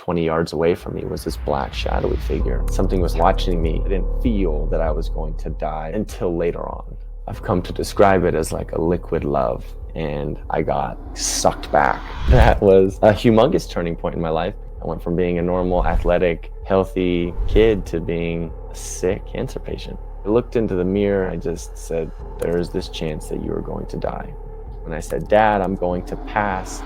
20 yards away from me was this black shadowy figure. Something was watching me. I didn't feel that I was going to die until later on. I've come to describe it as like a liquid love, and I got sucked back. That was a humongous turning point in my life. I went from being a normal, athletic, healthy kid to being a sick cancer patient. I looked into the mirror, I just said, there is this chance that you are going to die. And I said, Dad, I'm going to pass.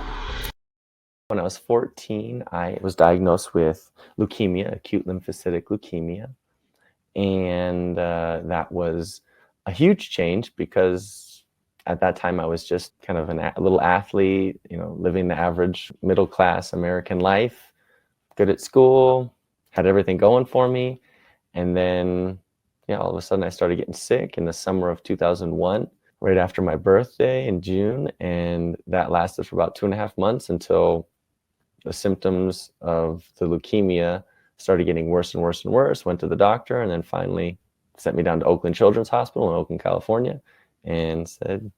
When I was 14, I was diagnosed with leukemia, acute lymphocytic leukemia. And that was a huge change because at that time I was just kind of a little athlete, living the average middle-class American life, good at school, had everything going for me. And then, all of a sudden I started getting sick in the summer of 2001, right after my birthday in June. And that lasted for about 2.5 months until the symptoms of the leukemia started getting worse and worse and worse. Went to the doctor, and then finally sent me down to Oakland Children's Hospital in Oakland, California, and said,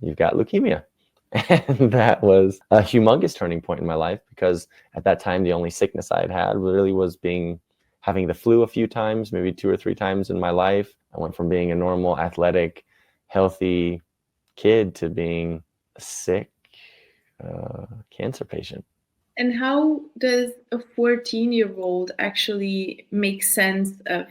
you've got leukemia. And that was a humongous turning point in my life, because at that time, the only sickness I had really was having the flu a few times, maybe 2 or 3 times in my life. I went from being a normal, athletic, healthy kid to being a sick cancer patient. And how does a 14-year-old actually make sense of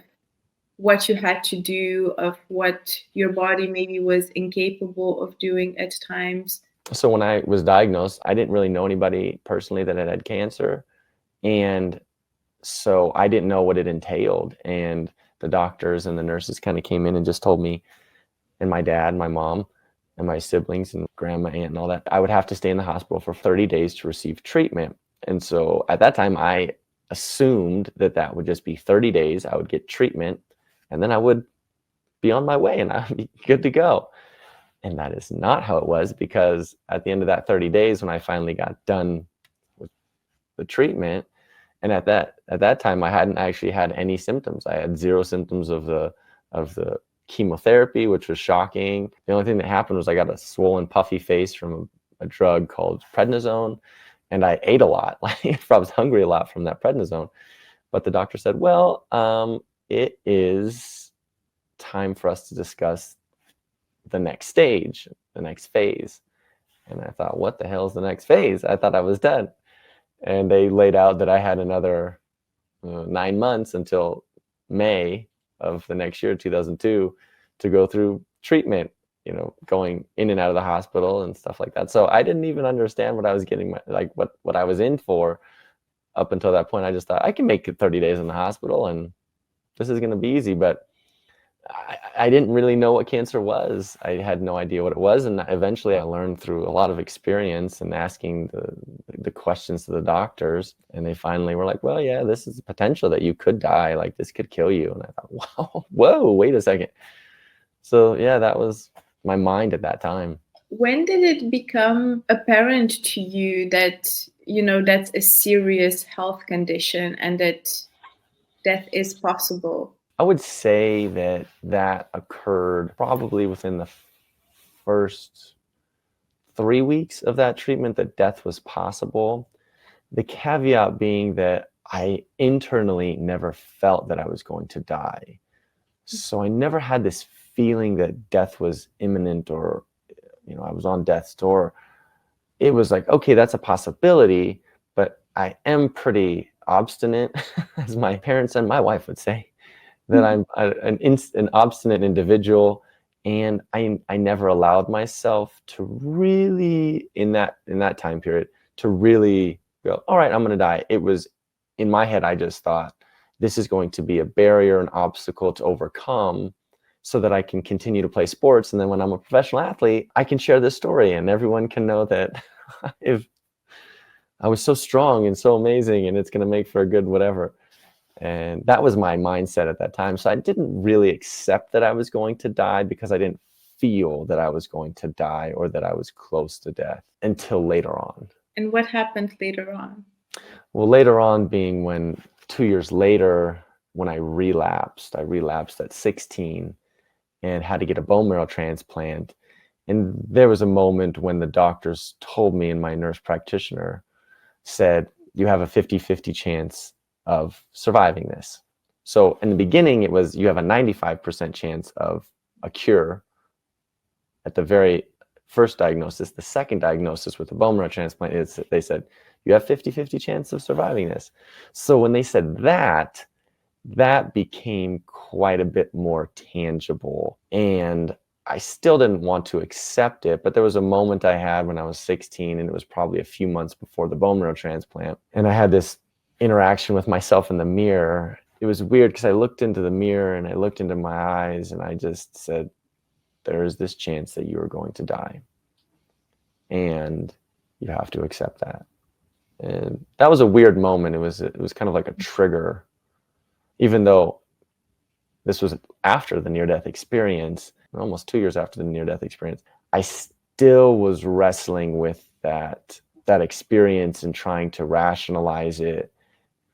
what you had to do, of what your body maybe was incapable of doing at times? So when I was diagnosed, I didn't really know anybody personally that had cancer. And so I didn't know what it entailed. And the doctors and the nurses kind of came in and just told me, and my dad, my mom, and my siblings and grandma, aunt, and all that, I would have to stay in the hospital for 30 days to receive treatment. And so at that time, I assumed that would just be 30 days. I would get treatment, and then I would be on my way and I would be good to go. And that is not how it was, because at the end of that 30 days, when I finally got done with the treatment, and at that time, I hadn't actually had any symptoms. I had 0 symptoms of the chemotherapy, which was shocking. The only thing that happened was I got a swollen, puffy face from a drug called prednisone, and I ate a lot. I was hungry a lot from that prednisone. But the doctor said, well, it is time for us to discuss the next stage, the next phase. And I thought, what the hell is the next phase? I thought I was done. And they laid out that I had another 9 months until May of the next year, 2002, to go through treatment, going in and out of the hospital and stuff like that. So I didn't even understand what I was getting, what I was in for up until that point. I just thought I can make it 30 days in the hospital and this is going to be easy. But I didn't really know what cancer was. I had no idea what it was. And eventually I learned through a lot of experience and asking the questions to the doctors. And they finally were like, well, yeah, this is the potential that you could die. Like, this could kill you. And I thought, wow, whoa, wait a second. So yeah, that was my mind at that time. When did it become apparent to you that, that's a serious health condition and that death is possible? I would say that occurred probably within the first 3 weeks of that treatment, that death was possible. The caveat being that I internally never felt that I was going to die. So I never had this feeling that death was imminent, or, I was on death's door. It was like, okay, that's a possibility, but I am pretty obstinate, as my parents and my wife would say. That I'm an obstinate individual, and I never allowed myself to really, in that time period, to really go, all right, I'm going to die. It was in my head, I just thought this is going to be a barrier, an obstacle to overcome, so that I can continue to play sports. And then when I'm a professional athlete, I can share this story and everyone can know that if I was so strong and so amazing, and it's going to make for a good whatever. And that was my mindset at that time. So I didn't really accept that I was going to die, because I didn't feel that I was going to die or that I was close to death until later on. And what happened later on? Well, later on being when 2 years later, when I relapsed at 16 and had to get a bone marrow transplant. And there was a moment when the doctors told me, and my nurse practitioner said, you have a 50-50 chance of surviving this. So in the beginning, it was you have a 95% chance of a cure at the very first diagnosis. The second diagnosis with the bone marrow transplant is that they said, you have 50-50 chance of surviving this. So when they said that, that became quite a bit more tangible. And I still didn't want to accept it, but there was a moment I had when I was 16, and it was probably a few months before the bone marrow transplant. And I had this interaction with myself in the mirror. It was weird because I looked into the mirror and I looked into my eyes and I just said, there is this chance that you are going to die. And you have to accept that. And that was a weird moment. It was kind of like a trigger, even though this was after the near-death experience, almost 2 years after the near-death experience. I still was wrestling with that experience and trying to rationalize it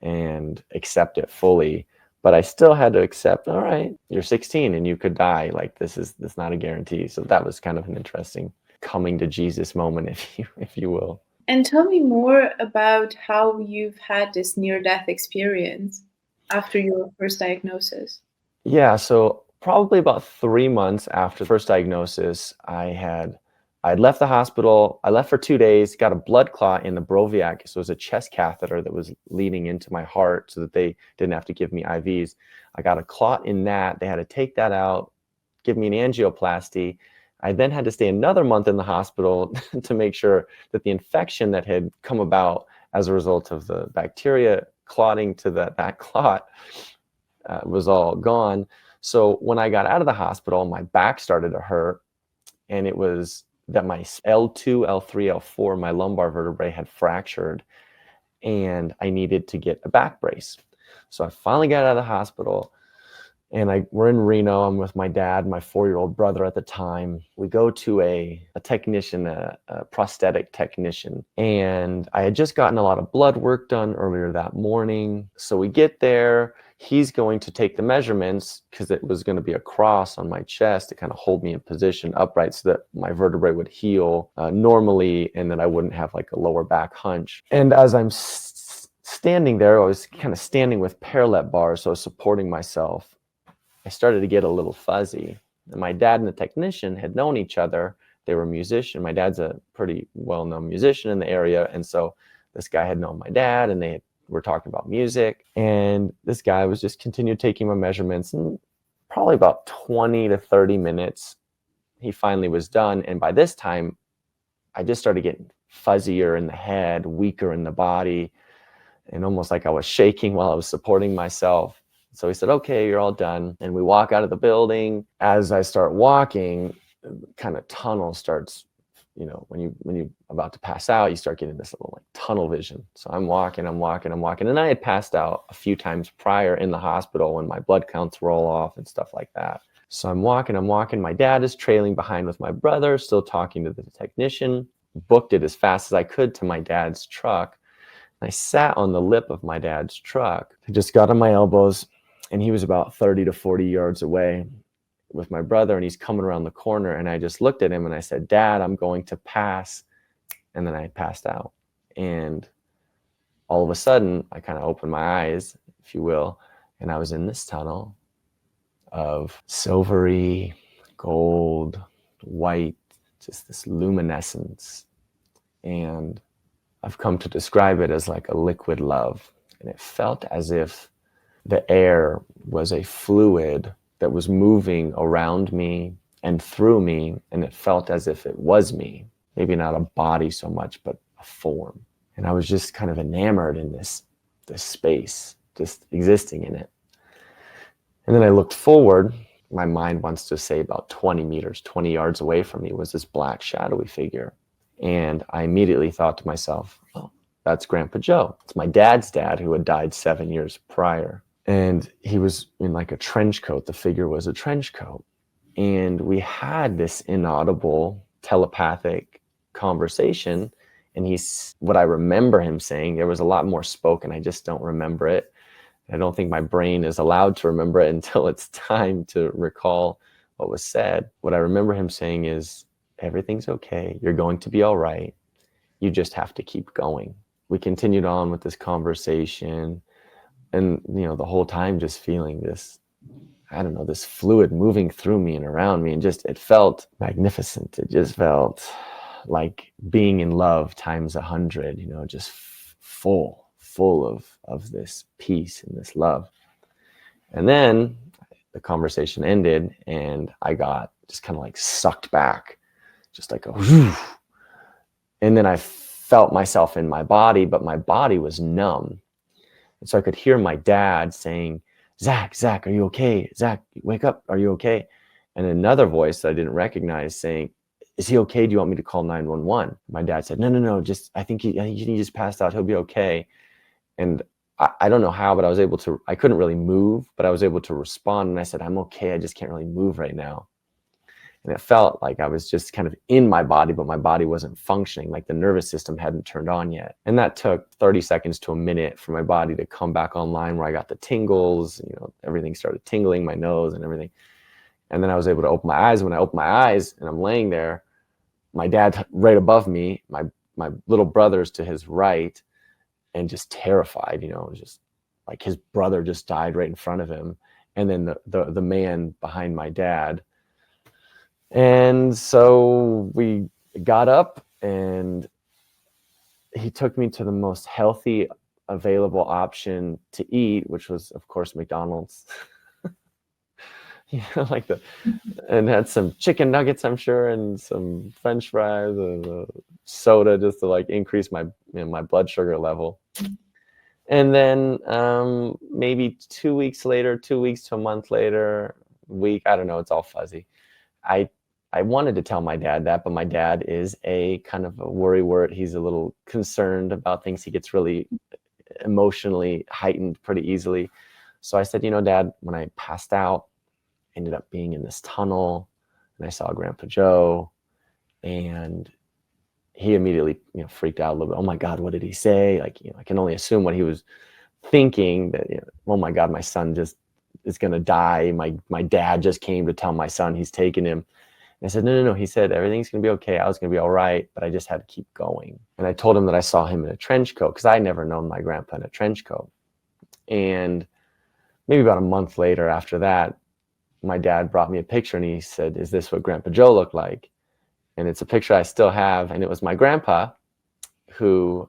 and accept it fully. But I still had to accept, all right, you're 16 and you could die. Like this is not a guarantee. So that was kind of an interesting coming to Jesus moment, if you will. And tell me more about how you've had this near-death experience after your first diagnosis. Yeah, so probably about 3 months after the first diagnosis, I'd left the hospital. I left for 2 days, got a blood clot in the Broviac. So it was a chest catheter that was leading into my heart so that they didn't have to give me IVs. I got a clot in that. They had to take that out, give me an angioplasty. I then had to stay another month in the hospital to make sure that the infection that had come about as a result of the bacteria clotting to that clot was all gone. So when I got out of the hospital, my back started to hurt, and it was that my L2, L3, L4, my lumbar vertebrae had fractured, and I needed to get a back brace. So I finally got out of the hospital, and we're in Reno. I'm with my dad, my 4-year-old brother at the time. We go to a technician, a prosthetic technician, and I had just gotten a lot of blood work done earlier that morning. So we get there. He's going to take the measurements because it was going to be a cross on my chest to kind of hold me in position upright so that my vertebrae would heal normally and that I wouldn't have like a lower back hunch. And as I'm standing there, I was kind of standing with parallel bars, so I was supporting myself. I started to get a little fuzzy. And my dad and the technician had known each other. They were musicians. My dad's a pretty well-known musician in the area. And so this guy had known my dad, and they were talking about music. And this guy was just continued taking my measurements. And probably about 20 to 30 minutes, he finally was done. And by this time, I just started getting fuzzier in the head, weaker in the body, and almost like I was shaking while I was supporting myself. So he said, okay, you're all done. And we walk out of the building. As I start walking, kind of tunnel starts, when you're about to pass out, you start getting this little like tunnel vision. So I'm walking. And I had passed out a few times prior in the hospital when my blood counts roll off and stuff like that. So I'm walking. My dad is trailing behind with my brother, still talking to the technician. Booked it as fast as I could to my dad's truck. I sat on the lip of my dad's truck. I just got on my elbows, and he was about 30 to 40 yards away with my brother, and he's coming around the corner. And I just looked at him and I said, Dad, I'm going to pass. And then I passed out. And all of a sudden, I kind of opened my eyes, if you will, and I was in this tunnel of silvery, gold, white, just this luminescence. And I've come to describe it as like a liquid love. And it felt as if the air was a fluid that was moving around me and through me, and it felt as if it was me. Maybe not a body so much, but a form. And I was just kind of enamored in this space, just existing in it. And then I looked forward. My mind wants to say about 20 meters, 20 yards away from me was this black shadowy figure. And I immediately thought to myself, oh, that's Grandpa Joe. It's my dad's dad who had died 7 years prior. And he was in like a trench coat. The figure was a trench coat. And we had this inaudible telepathic conversation. And what I remember him saying, there was a lot more spoken. I just don't remember it. I don't think my brain is allowed to remember it until it's time to recall what was said. What I remember him saying is, everything's okay. You're going to be all right. You just have to keep going. we continued on with this conversation, and the whole time just feeling this, I don't know, this fluid moving through me and around me, and just, it felt magnificent. It just felt like being in love times 100, just full of this peace and this love. And then the conversation ended, and I got just kind of like sucked back, just like a whew. And then I felt myself in my body, but my body was numb. And so I could hear my dad saying, Zach, are you okay? Zach, wake up. Are you okay? And another voice that I didn't recognize saying, is he okay? Do you want me to call 911? My dad said, no, just, I think he just passed out. He'll be okay. And I don't know how, but I couldn't really move, but I was able to respond. And I said, I'm okay. I just can't really move right now. And it felt like I was just kind of in my body, but my body wasn't functioning, like the nervous system hadn't turned on yet. And that took 30 seconds to a minute for my body to come back online, where I got the tingles, everything started tingling, my nose and everything. And then I was able to open my eyes. When I opened my eyes and I'm laying there, my dad right above me, my little brother's to his right, and just terrified, just like his brother just died right in front of him. And then the man behind my dad. And so we got up, and he took me to the most healthy available option to eat, which was, of course, McDonald's. And had some chicken nuggets, I'm sure, and some French fries and soda, just to like increase my my blood sugar level. And then maybe 2 weeks later, 2 weeks to a month later, I don't know, it's all fuzzy. I wanted to tell my dad that, but my dad is a kind of a worrywart. He's a little concerned about things. He gets really emotionally heightened pretty easily. So I said, Dad, when I passed out, I ended up being in this tunnel, and I saw Grandpa Joe, and he immediately, freaked out a little bit. Oh my God, what did he say? Like, I can only assume what he was thinking, that, oh my God, my son just is going to die. My dad just came to tell my son he's taking him. And I said, no. He said, everything's going to be okay. I was going to be all right, but I just had to keep going. And I told him that I saw him in a trench coat, because I had never known my grandpa in a trench coat. And maybe about a month later after that, my dad brought me a picture, and he said, is this what Grandpa Joe looked like? And it's a picture I still have. And it was my grandpa, who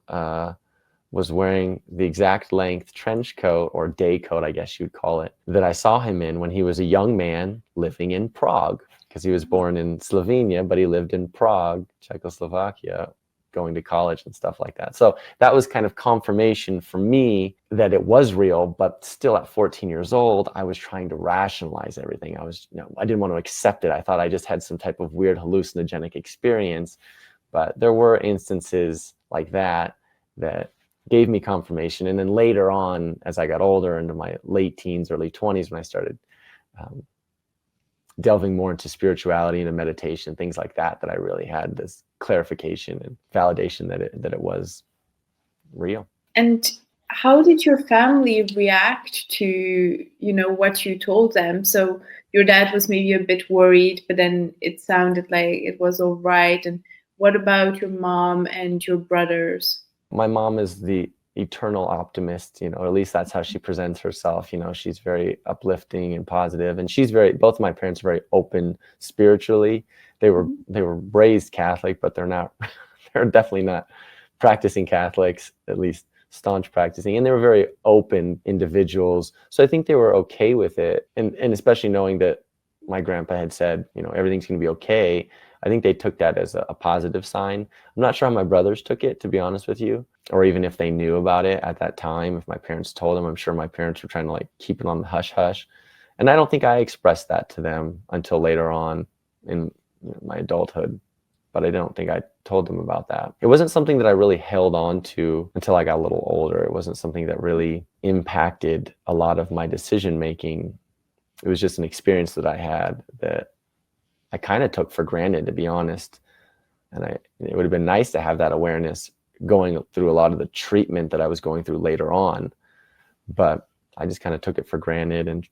was wearing the exact length trench coat, or day coat, I guess you'd call it, that I saw him in when he was a young man living in Prague. Because he was born in Slovenia, but he lived in Prague, Czechoslovakia, going to college and stuff like that. So that was kind of confirmation for me that it was real, but still at 14 years old, I was trying to rationalize everything. I didn't want to accept it. I thought I just had some type of weird hallucinogenic experience. But there were instances like that gave me confirmation. And then later on, as I got older, into my late teens, early 20s, when I started delving more into spirituality and meditation, things like that, that I really had this clarification and validation that it was real. And how did your family react to, what you told them? So your dad was maybe a bit worried, but then it sounded like it was all right. And what about your mom and your brothers? My mom is the eternal optimist, or at least that's how she presents herself. She's very uplifting and positive, and both of my parents are very open spiritually. They were raised Catholic, but they're definitely not practicing Catholics, at least staunch practicing, and they were very open individuals. So I think they were okay with it, and especially knowing that my grandpa had said, everything's going to be okay. I think they took that as a positive sign. I'm not sure how my brothers took it, to be honest with you, or even if they knew about it at that time. If my parents told them, I'm sure my parents were trying to keep it on the hush hush. And I don't think I expressed that to them until later on in my adulthood. But I don't think I told them about that. It wasn't something that I really held on to until I got a little older. It wasn't something that really impacted a lot of my decision making. It was just an experience that I had that I kind of took for granted, to be honest. And it would have been nice to have that awareness going through a lot of the treatment that I was going through later on. But I just kind of took it for granted and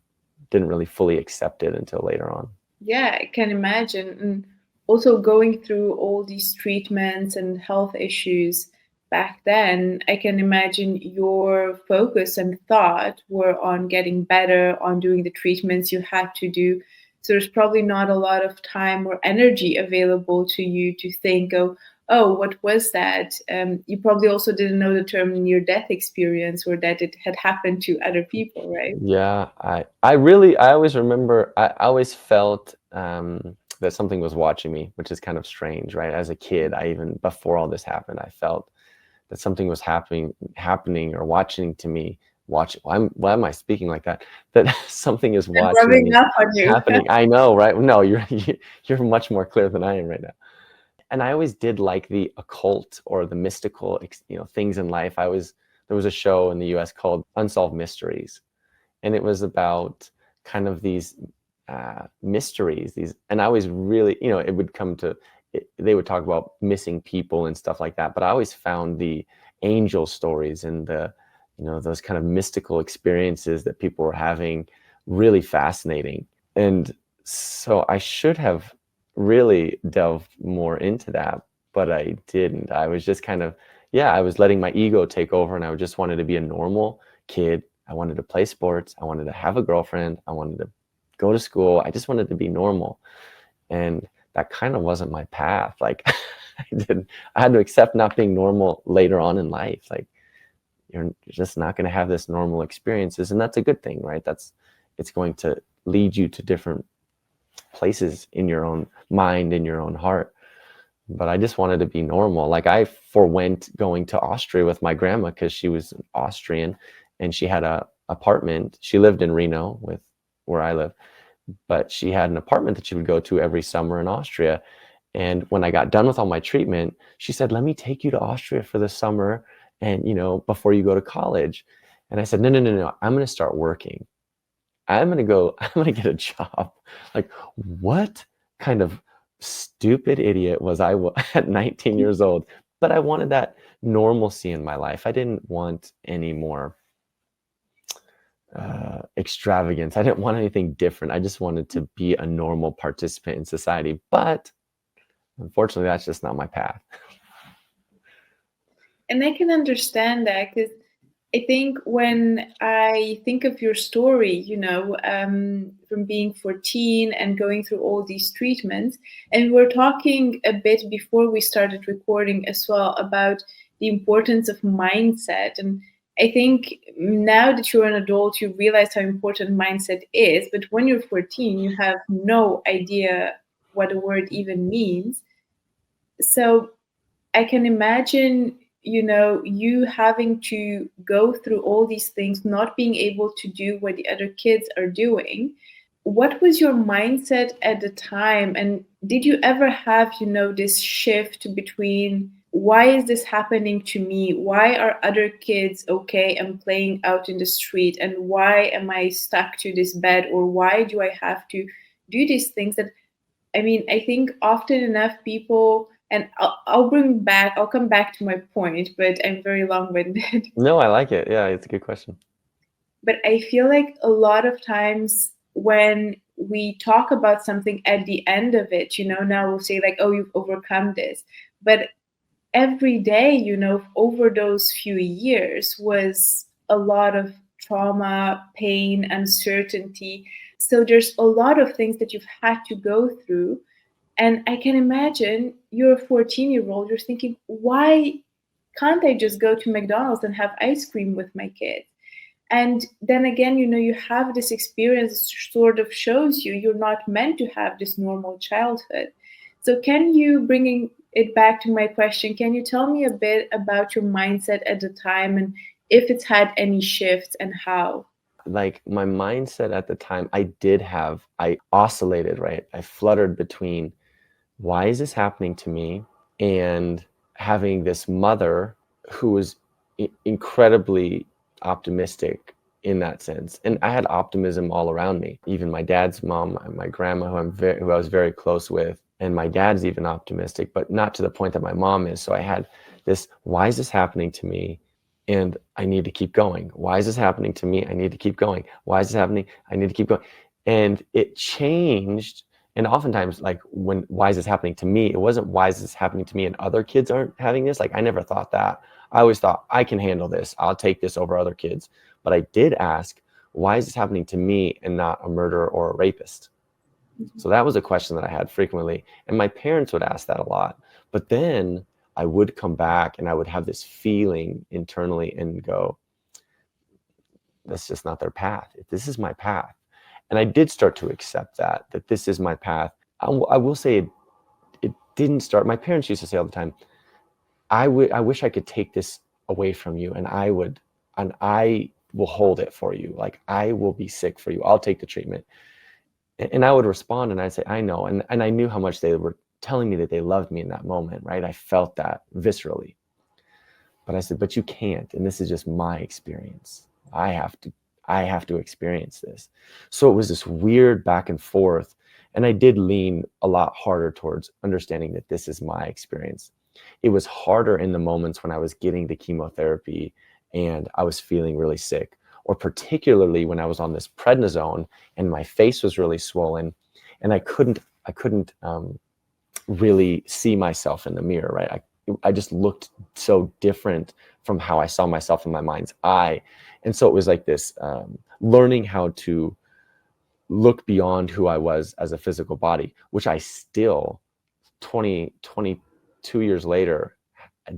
didn't really fully accept it until later on. Yeah, I can imagine. And also going through all these treatments and health issues, back then, I can imagine your focus and thought were on getting better, on doing the treatments you had to do. So there's probably not a lot of time or energy available to you to think, oh, what was that? You probably also didn't know the term near-death experience or that it had happened to other people, right? Yeah, I always remember, I always felt that something was watching me, which is kind of strange, right? As a kid, I even before all this happened, I felt that something was happening or watching to me. Why am I speaking like that? That something is I'm watching rubbing me up on you. happening. I know, right? No, you're much more clear than I am right now. And I always did like the occult or the mystical, things in life. There was a show in the US called Unsolved Mysteries, and it was about kind of these mysteries. And I was really, it would come to, they would talk about missing people and stuff like that. But I always found the angel stories and those kind of mystical experiences that people were having really fascinating. And so I should have really delved more into that, but I didn't. I was just kind of, yeah, I was letting my ego take over, and I just wanted to be a normal kid. I wanted to play sports. I wanted to have a girlfriend. I wanted to go to school. I just wanted to be normal. And that kind of wasn't my path. Like I had to accept not being normal later on in life. Like you're just not going to have this normal experiences. And that's a good thing, right? It's going to lead you to different places in your own mind, in your own heart. But I just wanted to be normal. Like I forwent going to Austria with my grandma because she was Austrian and she had a apartment. She lived in Reno with where I live, but she had an apartment that she would go to every summer in Austria. And when I got done with all my treatment, she said, "Let me take you to Austria for the summer and, before you go to college." And I said, "No, no, no, no. I'm going to start working. I'm going to get a job." Like, what kind of stupid idiot was I at 19 years old? But I wanted that normalcy in my life. I didn't want any more extravagance. I didn't want anything different. I just wanted to be a normal participant in society. But unfortunately, that's just not my path. And I can understand that because I think when I think of your story, from being 14 and going through all these treatments, and we're talking a bit before we started recording as well about the importance of mindset. And I think now that you're an adult, you realize how important mindset is. But when you're 14, you have no idea what a word even means. So I can imagine, you having to go through all these things, not being able to do what the other kids are doing. What was your mindset at the time? And did you ever have, this shift between why is this happening to me? Why are other kids okay and playing out in the street? And why am I stuck to this bed? Or why do I have to do these things that I think often enough people, and I'll come back to my point, but I'm very long winded. No, I like it. Yeah, it's a good question. But I feel like a lot of times when we talk about something at the end of it, now we'll say, like, oh, you've overcome this. But every day, over those few years was a lot of trauma, pain, uncertainty. So there's a lot of things that you've had to go through. And I can imagine you're a 14-year-old, you're thinking, why can't I just go to McDonald's and have ice cream with my kids? And then again, you have this experience sort of shows you're not meant to have this normal childhood. So can you, bringing it back to my question, can you tell me a bit about your mindset at the time and if it's had any shifts and how? Like my mindset at the time, I oscillated, right? I fluttered between why is this happening to me and having this mother who was incredibly optimistic in that sense. And I had optimism all around me. Even my dad's mom, my grandma, who I was very close with, and my dad's even optimistic, but not to the point that my mom is. So I had this, why is this happening to me? And I need to keep going. Why is this happening to me? I need to keep going. Why is this happening? I need to keep going. And it changed. And oftentimes, like, why is this happening to me? It wasn't, why is this happening to me and other kids aren't having this? Like, I never thought that. I always thought, I can handle this. I'll take this over other kids. But I did ask, why is this happening to me and not a murderer or a rapist? So that was a question that I had frequently. And my parents would ask that a lot. But then I would come back and I would have this feeling internally and go, that's just not their path. This is my path. And I did start to accept that this is my path. I will say it didn't start. My parents used to say all the time, I wish I could take this away from you, and I will hold it for you. Like, I will be sick for you. I'll take the treatment. And I would respond and I'd say, I know. And I knew how much they were telling me that they loved me in that moment, right? I felt that viscerally. But I said, but you can't. And this is just my experience. I have to experience this. So it was this weird back and forth. And I did lean a lot harder towards understanding that this is my experience. It was harder in the moments when I was getting the chemotherapy and I was feeling really sick, or particularly when I was on this prednisone and my face was really swollen and I couldn't really see myself in the mirror, right? I just looked so different from how I saw myself in my mind's eye. And so it was like this learning how to look beyond who I was as a physical body, which I still 22 years later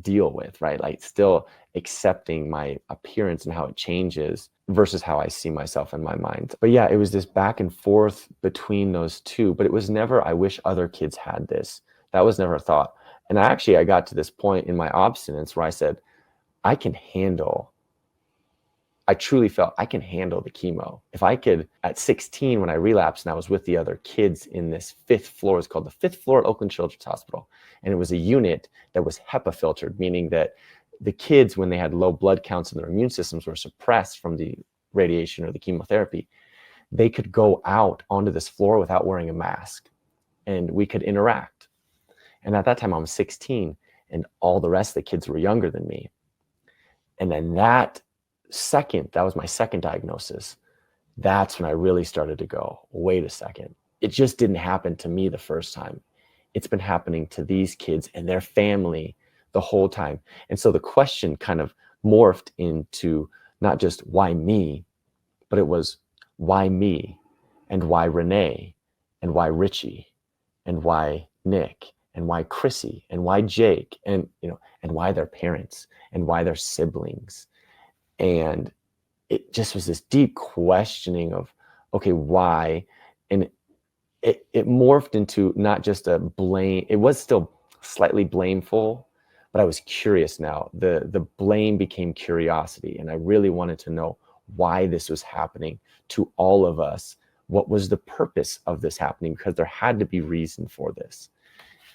deal with, right? Like, still accepting my appearance and how it changes versus how I see myself in my mind. But yeah, it was this back and forth between those two, but it was never, I wish other kids had this. That was never a thought. And I got to this point in my obstinance where I said, I truly felt I can handle the chemo. If I could, at 16, when I relapsed and I was with the other kids in this 5th floor, it's called the 5th floor at Oakland Children's Hospital. And it was a unit that was HEPA filtered, meaning that the kids, when they had low blood counts and their immune systems were suppressed from the radiation or the chemotherapy, they could go out onto this floor without wearing a mask and we could interact. And at that time I was 16 and all the rest of the kids were younger than me. And then that was my second diagnosis. That's when I really started to go, wait a second. It just didn't happen to me the first time. It's been happening to these kids and their family the whole time. And so the question kind of morphed into not just why me, but it was why me, and why Renee, and why Richie, and why Nick, and why Chrissy, and why Jake, and and why their parents, and why their siblings. And it just was this deep questioning of, okay, why? And it morphed into not just a blame. It was still slightly blameful, but I was curious now. The blame became curiosity, and I really wanted to know why this was happening to all of us. What was the purpose of this happening? Because there had to be reason for this.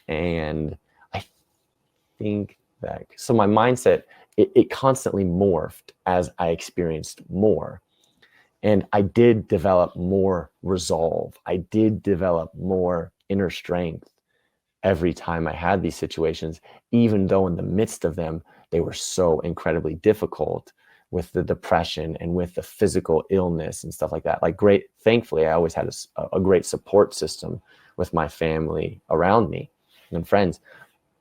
And I think that, so my mindset, it constantly morphed as I experienced more. And I did develop more resolve. I did develop more inner strength every time I had these situations, even though in the midst of them, they were so incredibly difficult with the depression and with the physical illness and stuff like that. Like, thankfully, I always had a great support system with my family around me and friends,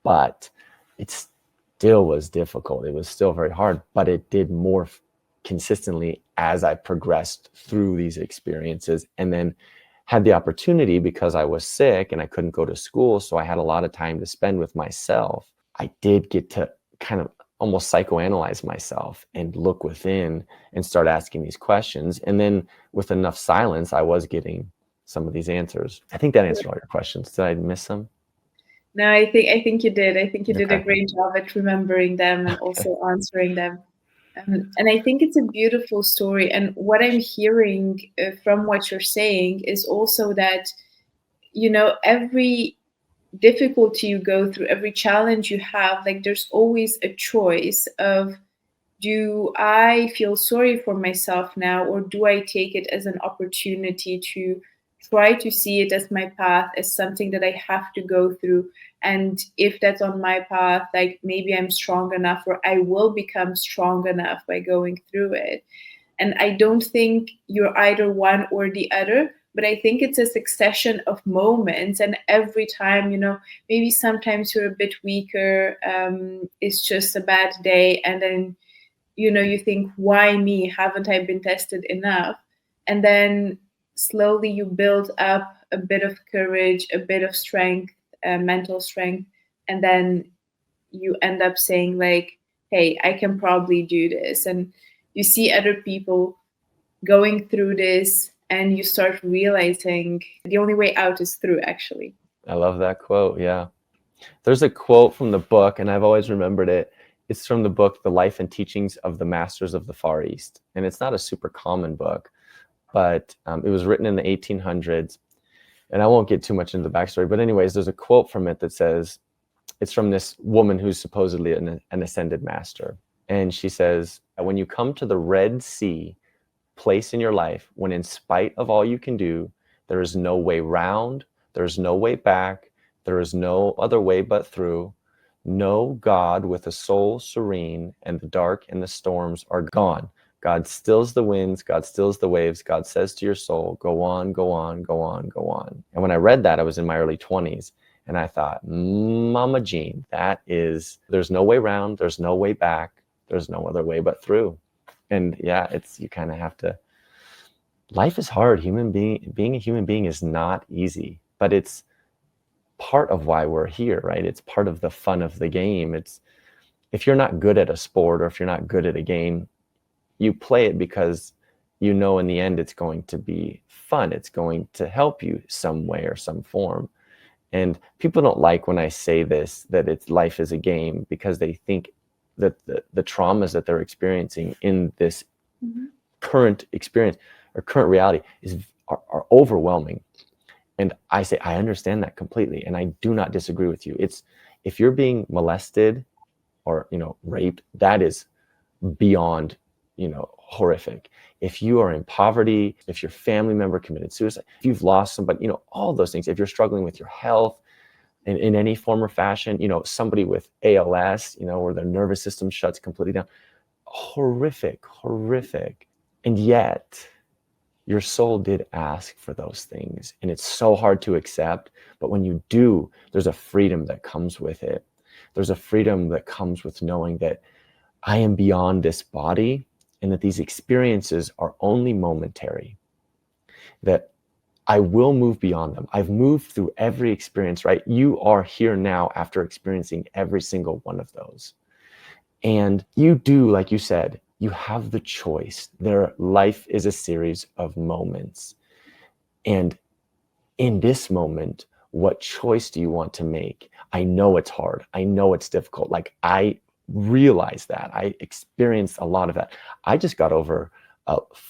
but it still was difficult. It was still very hard, but it did morph consistently as I progressed through these experiences, and then had the opportunity, because I was sick and I couldn't go to school, so I had a lot of time to spend with myself. I did get to kind of almost psychoanalyze myself and look within and start asking these questions. And then with enough silence, I was getting some of these answers. I think that answered all your questions. Did I miss some? No, I think you did. I think you did a Okay. great job at remembering them and also answering them. And I think it's a beautiful story. And what I'm hearing from what you're saying is also that, every difficulty you go through, every challenge you have, like, there's always a choice of, do I feel sorry for myself now, or do I take it as an opportunity to try to see it as my path, as something that I have to go through? And if that's on my path, like, maybe I'm strong enough, or I will become strong enough by going through it. And I don't think you're either one or the other, but I think it's a succession of moments. And every time, maybe sometimes you're a bit weaker, it's just a bad day. And then, you think, why me? Haven't I been tested enough? And then slowly you build up a bit of courage, a bit of strength, mental strength. And then you end up saying, like, hey, I can probably do this. And you see other people going through this, and you start realizing the only way out is through, actually. I love that quote. Yeah. There's a quote from the book, and I've always remembered it. It's from the book, The Life and Teachings of the Masters of the Far East. And it's not a super common book, but it was written in the 1800s. And I won't get too much into the backstory. But anyways, there's a quote from it that says, it's from this woman who's supposedly an ascended master. And she says, when you come to the Red Sea place in your life, when in spite of all you can do, there is no way round, there's no way back, there is no other way but through. Know God with a soul serene, and the dark and the storms are gone. God stills the winds, God stills the waves. God says to your soul, go on, go on, go on, go on. And when I read that, I was in my early 20s. And I thought, Mama Jean, there's no way round, there's no way back, there's no other way but through. And yeah, you kind of have to, life is hard. Being a human being is not easy, but it's part of why we're here, right? It's part of the fun of the game. If you're not good at a sport, or if you're not good at a game, you play it because in the end it's going to be fun. It's going to help you some way or some form. And people don't like when I say this, that life is a game, because they think that the traumas that they're experiencing in this current experience or current reality are overwhelming. And I say, I understand that completely. And I do not disagree with you. If you're being molested or, raped, that is beyond, horrific. If you are in poverty, if your family member committed suicide, if you've lost somebody, all those things, if you're struggling with your health in any form or fashion, somebody with ALS, where their nervous system shuts completely down, horrific. And yet your soul did ask for those things, and it's so hard to accept. But when you do, there's a freedom that comes with it. There's a freedom that comes with knowing that I am beyond this body, and that these experiences are only momentary, that I will move beyond them. I've moved through every experience, right? You are here now after experiencing every single one of those. And you do, like you said, you have the choice. Life is a series of moments. And in this moment, what choice do you want to make? I know it's hard. I know it's difficult. Like, I realize that. I experienced a lot of that. I just got over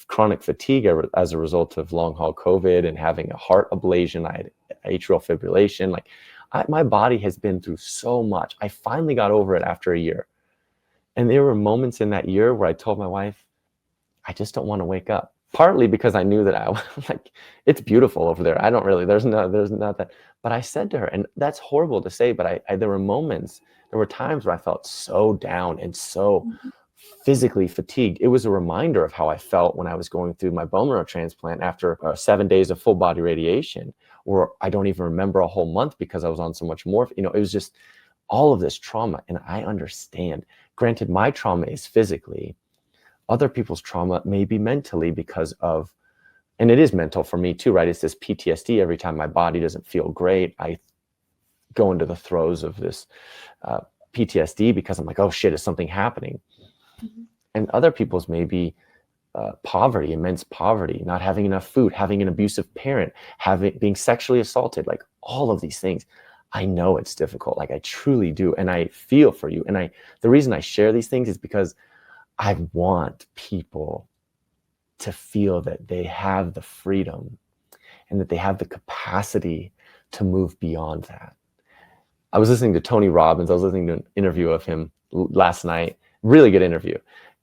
chronic fatigue as a result of long haul COVID and having a heart ablation. I had atrial fibrillation. Like, my body has been through so much. I finally got over it after a year. And there were moments in that year where I told my wife, I just don't want to wake up. Partly because I knew that it's beautiful over there. There's not that. But I said to her, and that's horrible to say, but there were times where I felt so down and so physically fatigued. It was a reminder of how I felt when I was going through my bone marrow transplant after 7 days of full body radiation, or I don't even remember a whole month because I was on so much morphine. It was just all of this trauma, and I understand. Granted, my trauma is physically. Other people's trauma may be mentally and it is mental for me too, right? It's this PTSD. Every time my body doesn't feel great, I go into the throes of this PTSD because I'm like, oh shit, is something happening? And other people's may be poverty, immense poverty, not having enough food, having an abusive parent, being sexually assaulted, like all of these things. I know it's difficult, like I truly do. And I feel for you. And the reason I share these things is because I want people to feel that they have the freedom and that they have the capacity to move beyond that. I was listening to Tony Robbins. I was listening to an interview of him last night. Really good interview.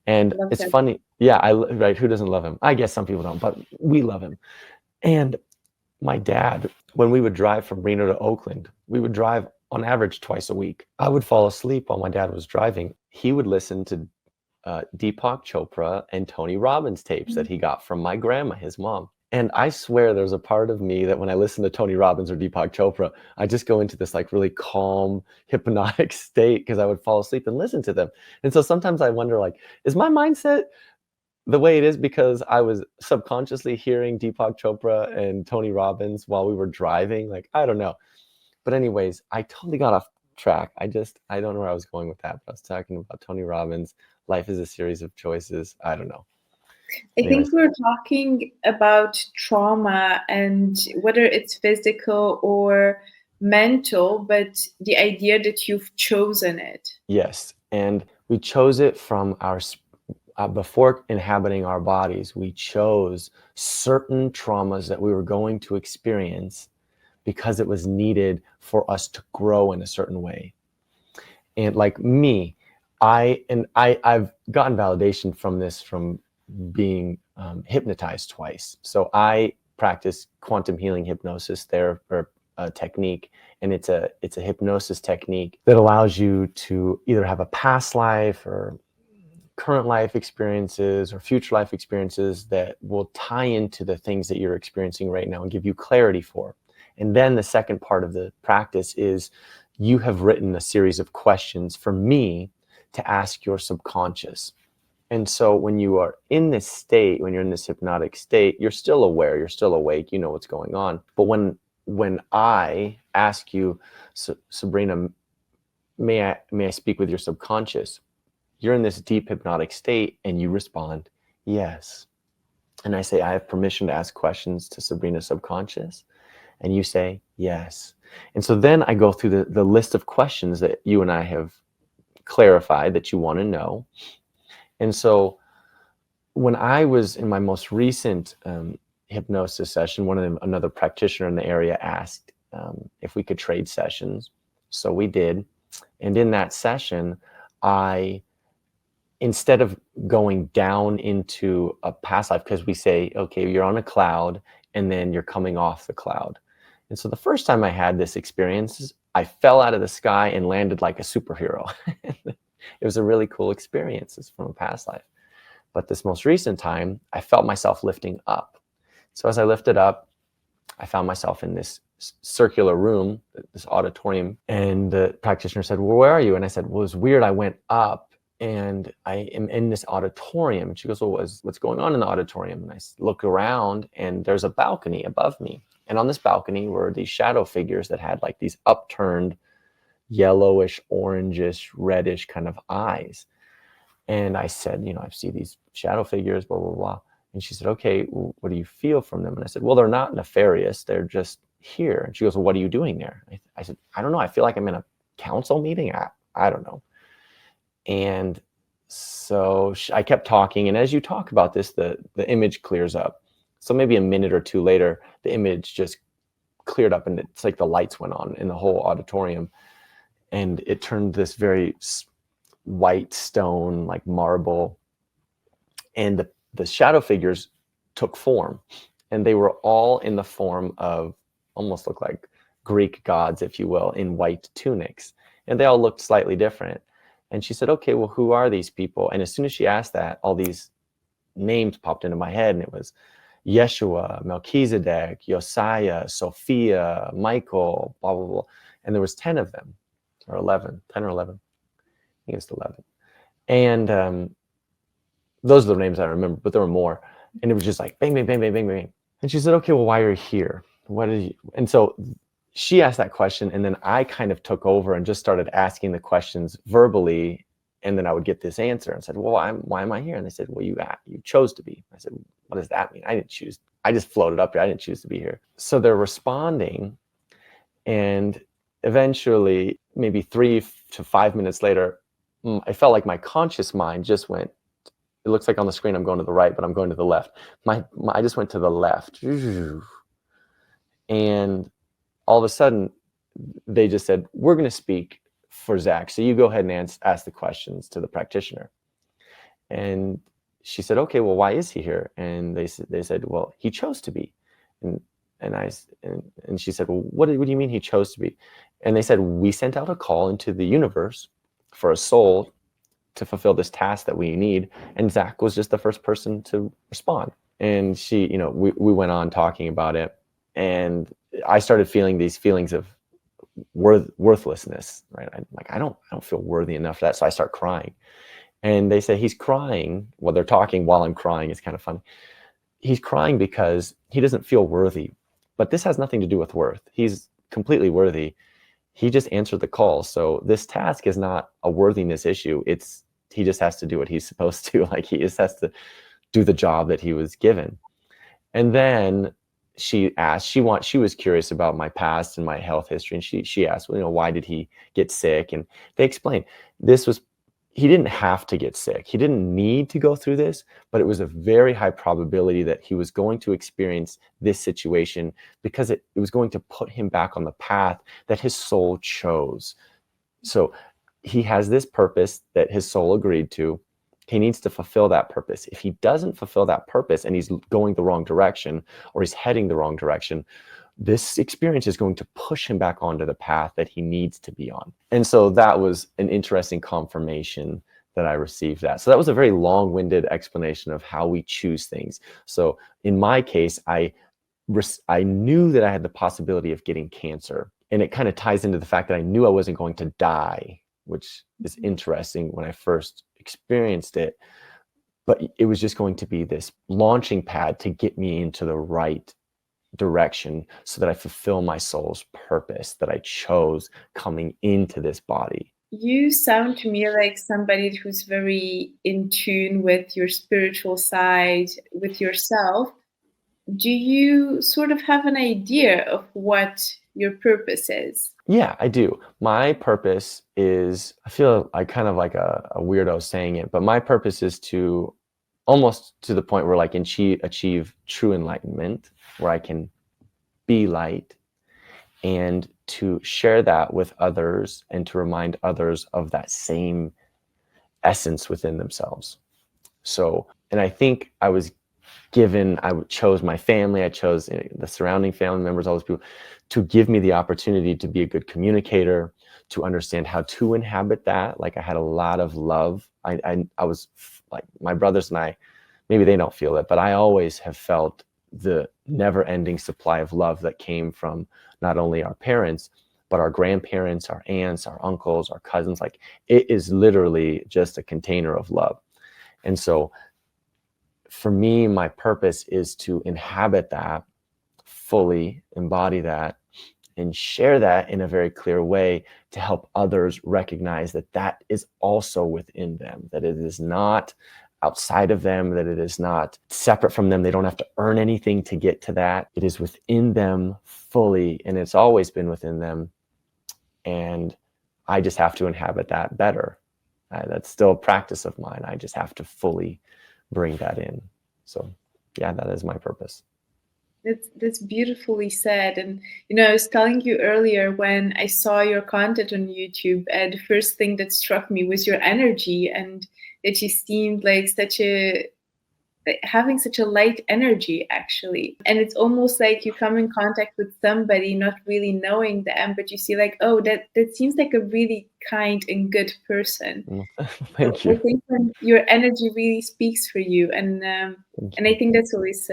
And it's funny. Yeah, right. Who doesn't love him? I guess some people don't, but we love him. And my dad, when we would drive from Reno to Oakland, we would drive on average twice a week. I would fall asleep while my dad was driving. He would listen to Deepak Chopra and Tony Robbins tapes that he got from my grandma, his mom. And I swear there's a part of me that when I listen to Tony Robbins or Deepak Chopra, I just go into this like really calm, hypnotic state because I would fall asleep and listen to them. And so sometimes I wonder, like, is my mindset the way it is because I was subconsciously hearing Deepak Chopra and Tony Robbins while we were driving? Like, I don't know. But anyways, I totally got off track. I don't know where I was going with that, but I was talking about Tony Robbins. Life is a series of choices. I don't know. I think Anyways, we're talking about trauma and whether it's physical or mental, but the idea that you've chosen it. yes. And we chose it from before inhabiting our bodies, we chose certain traumas that we were going to experience because it was needed for us to grow in a certain way. And like me, I've gotten validation from this from being hypnotized twice. So I practice quantum healing hypnosis there, or a technique, and it's a hypnosis technique that allows you to either have a past life or current life experiences or future life experiences that will tie into the things that you're experiencing right now and give you clarity for. And then the second part of the practice is you have written a series of questions for me to ask your subconscious. And so when you are in this state, when you're in this hypnotic state, you're still aware, you're still awake, you know what's going on. But when I ask you, Sabrina, may I speak with your subconscious? You're in this deep hypnotic state and you respond, yes. And I say, I have permission to ask questions to Sabrina's subconscious. And you say, yes. And so then I go through the list of questions that you and I have clarified that you want to know. And so when I was in my most recent hypnosis session, another practitioner in the area asked if we could trade sessions. So we did. And in that session, instead of going down into a past life, because we say, okay, you're on a cloud and then you're coming off the cloud. And so the first time I had this experience, I fell out of the sky and landed like a superhero. It was a really cool experience. It's from a past life. But this most recent time, I felt myself lifting up. So as I lifted up, I found myself in this circular room, this auditorium. And the practitioner said, well, where are you? And I said, well, it's weird. I went up and I am in this auditorium. And she goes, well, what's going on in the auditorium? And I look around and there's a balcony above me. And on this balcony were these shadow figures that had like these upturned yellowish, orangish, reddish kind of eyes. And I said, I see these shadow figures, blah, blah, blah. And she said, okay, well, what do you feel from them? And I said, well, they're not nefarious. They're just here. And she goes, well, what are you doing there? I said, I don't know. I feel like I'm in a council meeting. I don't know. And so I kept talking. And as you talk about this, the image clears up. So maybe a minute or two later, the image just cleared up and it's like the lights went on in the whole auditorium. And it turned this very white stone, like marble. And the shadow figures took form. And they were all in the form of almost look like Greek gods, if you will, in white tunics. And they all looked slightly different. And she said, okay, well, who are these people? And as soon as she asked that, all these names popped into my head. And it was Yeshua, Melchizedek, Josiah, Sophia, Michael, blah, blah, blah. And there was 10 of them, or 11, 10 or 11. I think it was 11. And those are the names I remember, but there were more. And it was just like, bang, bang, bang, bang, bang, bang. And she said, okay, well, why are you here? What is you? And so she asked that question, and then I kind of took over and just started asking the questions verbally, and then I would get this answer and said, well, why am I here? And they said, well, you chose to be. I said, what does that mean? I didn't choose. I just floated up here. I didn't choose to be here. So they're responding, and eventually, maybe 3 to 5 minutes later, I felt like my conscious mind just went, it looks like on the screen I'm going to the right, but I'm going to the left. I just went to the left. And all of a sudden, they just said, we're going to speak for Zach. So you go ahead and ask the questions to the practitioner. And she said, okay, well, why is he here? And they said, well, he chose to be. And she said, well, what do you mean he chose to be? And they said, we sent out a call into the universe for a soul to fulfill this task that we need. And Zach was just the first person to respond. And she, we went on talking about it, and I started feeling these feelings of worthlessness, right? I'm like, I don't feel worthy enough for that. So I start crying. And they say he's crying. Well, they're talking while I'm crying. It's kind of funny. He's crying because he doesn't feel worthy. But this has nothing to do with worth. He's completely worthy. He just answered the call. So this task is not a worthiness issue. It's he just has to do what he's supposed to. Like, he just has to do the job that he was given. And then she asked, she was curious about my past and my health history. And she asked, well, why did he get sick? And they explained he didn't have to get sick. He didn't need to go through this, but it was a very high probability that he was going to experience this situation because it was going to put him back on the path that his soul chose. So he has this purpose that his soul agreed to. He needs to fulfill that purpose. If he doesn't fulfill that purpose and he's going the wrong direction, or he's heading the wrong direction, this experience is going to push him back onto the path that he needs to be on. And so that was an interesting confirmation that I received that. So that was a very long-winded explanation of how we choose things. So in my case, I knew that I had the possibility of getting cancer. And it kind of ties into the fact that I knew I wasn't going to die, which is interesting when I first experienced it. But it was just going to be this launching pad to get me into the right direction so that I fulfill my soul's purpose that I chose coming into this body. You sound to me like somebody who's very in tune with your spiritual side, with yourself. Do you sort of have an idea of what your purpose is? Yeah, I do. My purpose is, I feel like kind of like a weirdo saying it, but my purpose is to almost to the point where I can achieve true enlightenment, where I can be light, and to share that with others and to remind others of that same essence within themselves. So, and I think I chose my family, I chose the surrounding family members, all those people, to give me the opportunity to be a good communicator, to understand how to inhabit that. Like, I had a lot of love. I was like, my brothers and I, maybe they don't feel it, but I always have felt the never-ending supply of love that came from not only our parents, but our grandparents, our aunts, our uncles, our cousins. Like, it is literally just a container of love. And so for me, my purpose is to inhabit that, fully embody that, and share that in a very clear way to help others recognize that that is also within them, that it is not outside of them, that it is not separate from them. They don't have to earn anything to get to that. It is within them fully, and it's always been within them. And I just have to inhabit that better. That's still a practice of mine. I just have to fully bring that in. So yeah, that is my purpose. That's beautifully said. And I was telling you earlier, when I saw your content on YouTube, the first thing that struck me was your energy, and that you seemed like having such a light energy, actually. And it's almost like you come in contact with somebody not really knowing them, but you see like, oh, that seems like a really kind and good person. Thank So I you. think your energy really speaks for you, and I think that's always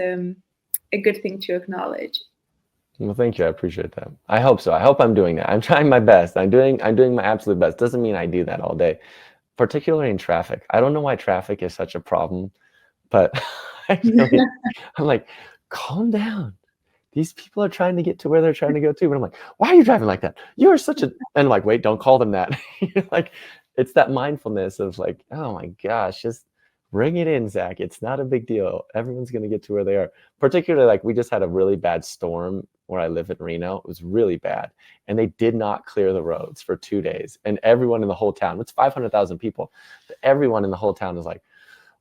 a good thing to acknowledge. Well, thank you. I appreciate that. I hope so. I hope I'm doing that. I'm trying my best. I'm doing my absolute best. Doesn't mean I do that all day, particularly in traffic. I don't know why traffic is such a problem, but I'm like, calm down. These people are trying to get to where they're trying to go to. But I'm like, why are you driving like that? You are such a, and I'm like, wait, don't call them that. Like, it's that mindfulness of like, oh my gosh, just bring it in, Zach. It's not a big deal. Everyone's going to get to where they are. Particularly, like, we just had a really bad storm where I live in Reno. It was really bad. And they did not clear the roads for 2 days. And everyone in the whole town, it's 500,000 people. Everyone in the whole town is like,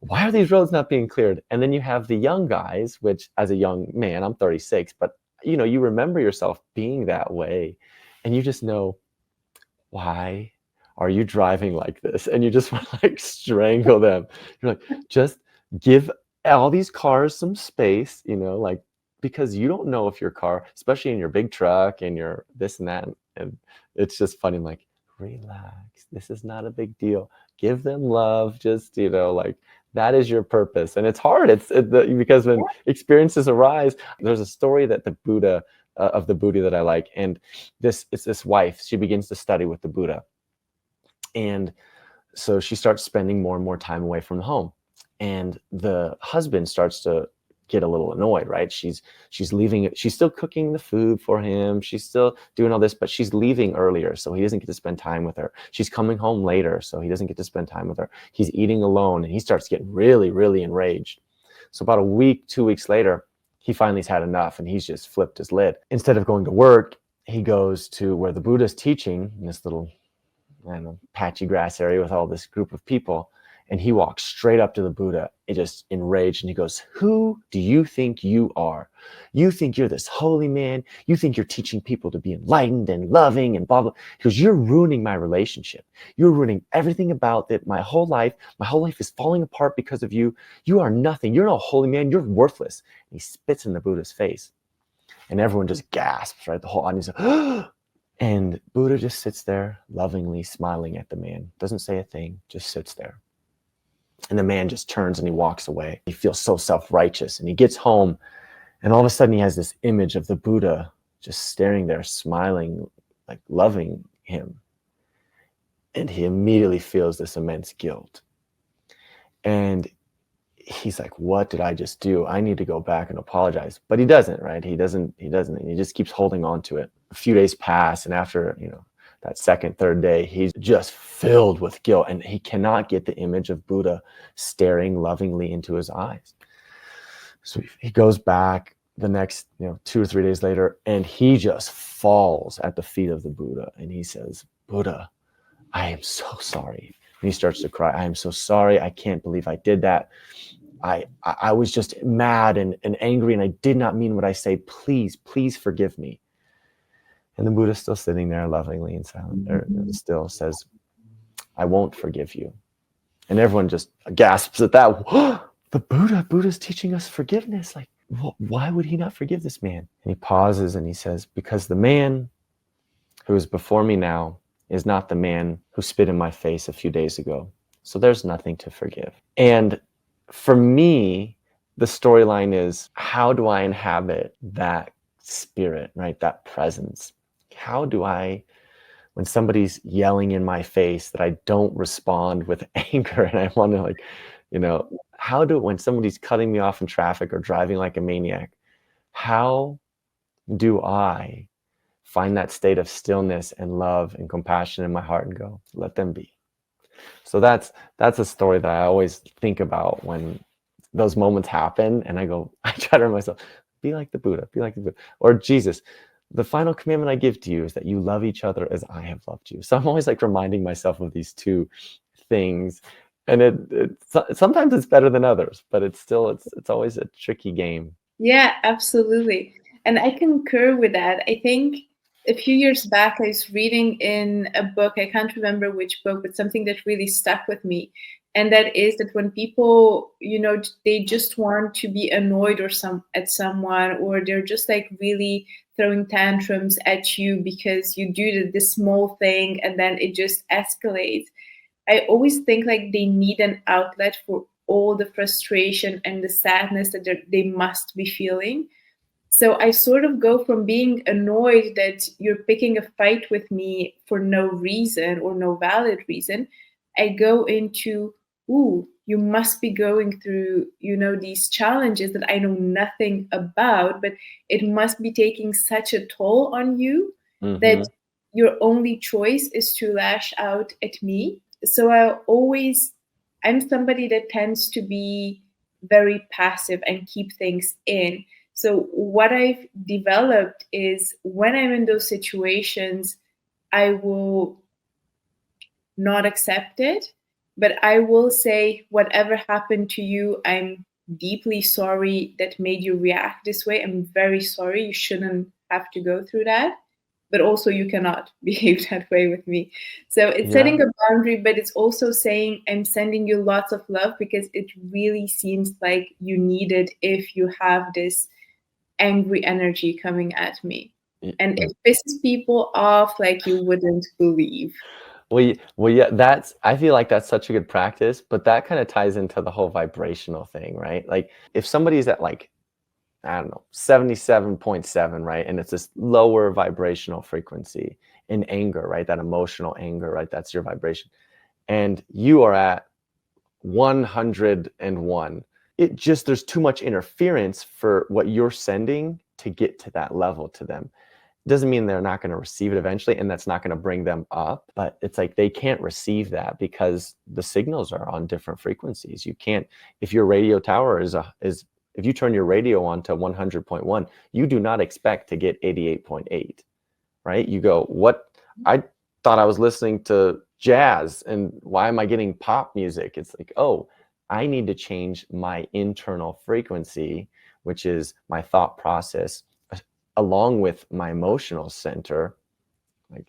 why are these roads not being cleared? And then you have the young guys, which as a young man, I'm 36, but you remember yourself being that way, and you just know, why are you driving like this? And you just want to like strangle them. You're like, just give all these cars some space, like, because you don't know if your car, especially in your big truck and your this and that, and it's just funny. I'm like, relax. This is not a big deal. give them love, just, like, that is your purpose. And it's hard. Because when experiences arise, there's a story that the Buddha, of the Buddha that I like, and it's this wife. She begins to study with the Buddha, and so she starts spending more and more time away from the home, and the husband starts to get a little annoyed, right? She's leaving. She's still cooking the food for him, she's still doing all this, but she's leaving earlier, so he doesn't get to spend time with her. She's coming home later, so he doesn't get to spend time with her. He's eating alone, and he starts getting really, really enraged. So about a week, 2 weeks later, he finally's had enough, and he's just flipped his lid. Instead of going to work, he goes to where the Buddha's teaching, in this little, I don't know, patchy grass area with all this group of people. And he walks straight up to the Buddha, just enraged, and he goes, "Who do you think you are? You think you're this holy man? You think you're teaching people to be enlightened and loving and blah, blah." He goes, "You're ruining my relationship. You're ruining everything about it. My whole life is falling apart because of you. You are nothing. You're not a holy man. You're worthless." And he spits in the Buddha's face. And everyone just gasps, right? The whole audience, and Buddha just sits there lovingly smiling at the man. Doesn't say a thing, just sits there. And the man just turns and he walks away. He feels so self-righteous, and he gets home, and all of a sudden he has this image of the Buddha just staring there, smiling, like loving him. And he immediately feels this immense guilt. And he's like, "What did I just do? I need to go back and apologize." But he doesn't, right? He doesn't. He just keeps holding on to it. A few days pass, and after, that second, third day, he's just filled with guilt, and he cannot get the image of Buddha staring lovingly into his eyes. So he goes back the next, 2 or 3 days later, and he just falls at the feet of the Buddha, and he says, "Buddha, I am so sorry." And he starts to cry. "I am so sorry. I can't believe I did that. I was just mad and angry, and I did not mean what I say. Please, please forgive me." And the Buddha's still sitting there lovingly and silent, or still says, "I won't forgive you." And everyone just gasps at that. The Buddha's teaching us forgiveness. Like, why would he not forgive this man? And he pauses and he says, "Because the man who is before me now is not the man who spit in my face a few days ago. So there's nothing to forgive." And for me, the storyline is, how do I inhabit that spirit, right? That presence. How do I, when somebody's yelling in my face, that I don't respond with anger, and I want to, like, when somebody's cutting me off in traffic or driving like a maniac, how do I find that state of stillness and love and compassion in my heart and go, let them be? So that's a story that I always think about when those moments happen, and I try to remind myself, be like the Buddha, be like the Buddha. Or Jesus, the final commandment I give to you is that you love each other as I have loved you. So I'm always like reminding myself of these two things, and sometimes it's better than others, but it's always a tricky game. Yeah, absolutely. And I concur with that. I think a few years back, I was reading in a book, I can't remember which book, but something that really stuck with me. And that is that when people, they just want to be annoyed at someone, or they're just like really throwing tantrums at you because you do this small thing and then it just escalates. I always think like they need an outlet for all the frustration and the sadness that they must be feeling. So I sort of go from being annoyed that you're picking a fight with me for no reason or no valid reason. I go into, ooh, you must be going through, these challenges that I know nothing about, but it must be taking such a toll on you that your only choice is to lash out at me. So I'm somebody that tends to be very passive and keep things in. So what I've developed is when I'm in those situations, I will not accept it, but I will say, whatever happened to you, I'm deeply sorry that made you react this way. I'm very sorry. You shouldn't have to go through that. But also, you cannot behave that way with me. So it's setting a boundary, but it's also saying, I'm sending you lots of love because it really seems like you need it if you have this angry energy coming at me. And it pisses people off like you wouldn't believe. Well, yeah, I feel like that's such a good practice, but that kind of ties into the whole vibrational thing, right? Like if somebody's at like, I don't know, 77.7, right? And it's this lower vibrational frequency in anger, right? That emotional anger, right? That's your vibration. And you are at 101. There's too much interference for what you're sending to get to that level to them. Doesn't mean they're not going to receive it eventually, and that's not going to bring them up, but it's like they can't receive that because the signals are on different frequencies. You can't, if your radio tower is if you turn your radio on to 100.1, you do not expect to get 88.8, right? You go, what? I thought I was listening to jazz, and why am I getting pop music? It's like, oh, I need to change my internal frequency, which is my thought process, along with my emotional center. Like,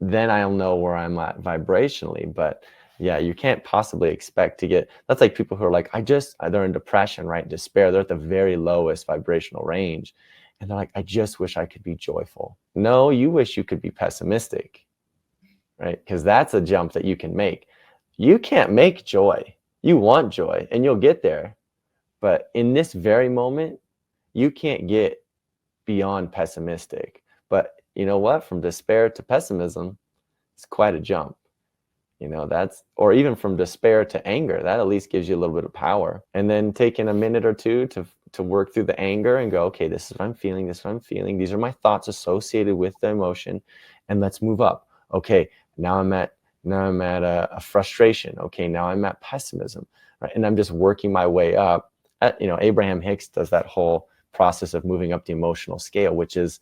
then I'll know where I'm at vibrationally. But yeah, you can't possibly expect to get, that's like people who are like, they're in depression, right? Despair. They're at the very lowest vibrational range. And they're like, I just wish I could be joyful. No, you wish you could be pessimistic, right? Because that's a jump that you can make. You can't make joy. You want joy and you'll get there. But in this very moment, you can't get beyond pessimistic. But you know what? From despair to pessimism, it's quite a jump. Or even from despair to anger, that at least gives you a little bit of power. And then taking a minute or two to work through the anger and go, okay, this is what I'm feeling, this is what I'm feeling. These are my thoughts associated with the emotion, and let's move up. Okay, now I'm at a frustration. Okay, now I'm at pessimism, right? And I'm just working my way up. Abraham Hicks does that whole process of moving up the emotional scale, which is,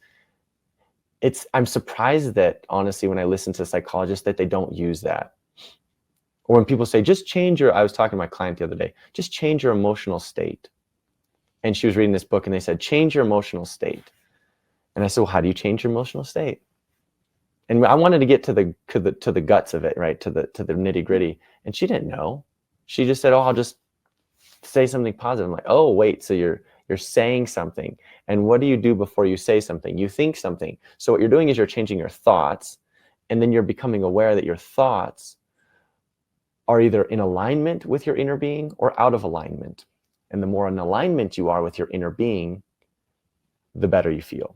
I'm surprised that honestly, when I listen to psychologists, that they don't use that. Or when people say, I was talking to my client the other day, just change your emotional state. And she was reading this book and they said, change your emotional state. And I said, well, how do you change your emotional state? And I wanted to get to the guts of it, right? To the nitty gritty. And she didn't know. She just said, oh, I'll just say something positive. I'm like, oh, wait, so you're saying something. And what do you do before you say something? You think something. So what you're doing is you're changing your thoughts, and then you're becoming aware that your thoughts are either in alignment with your inner being or out of alignment. And the more in alignment you are with your inner being, the better you feel.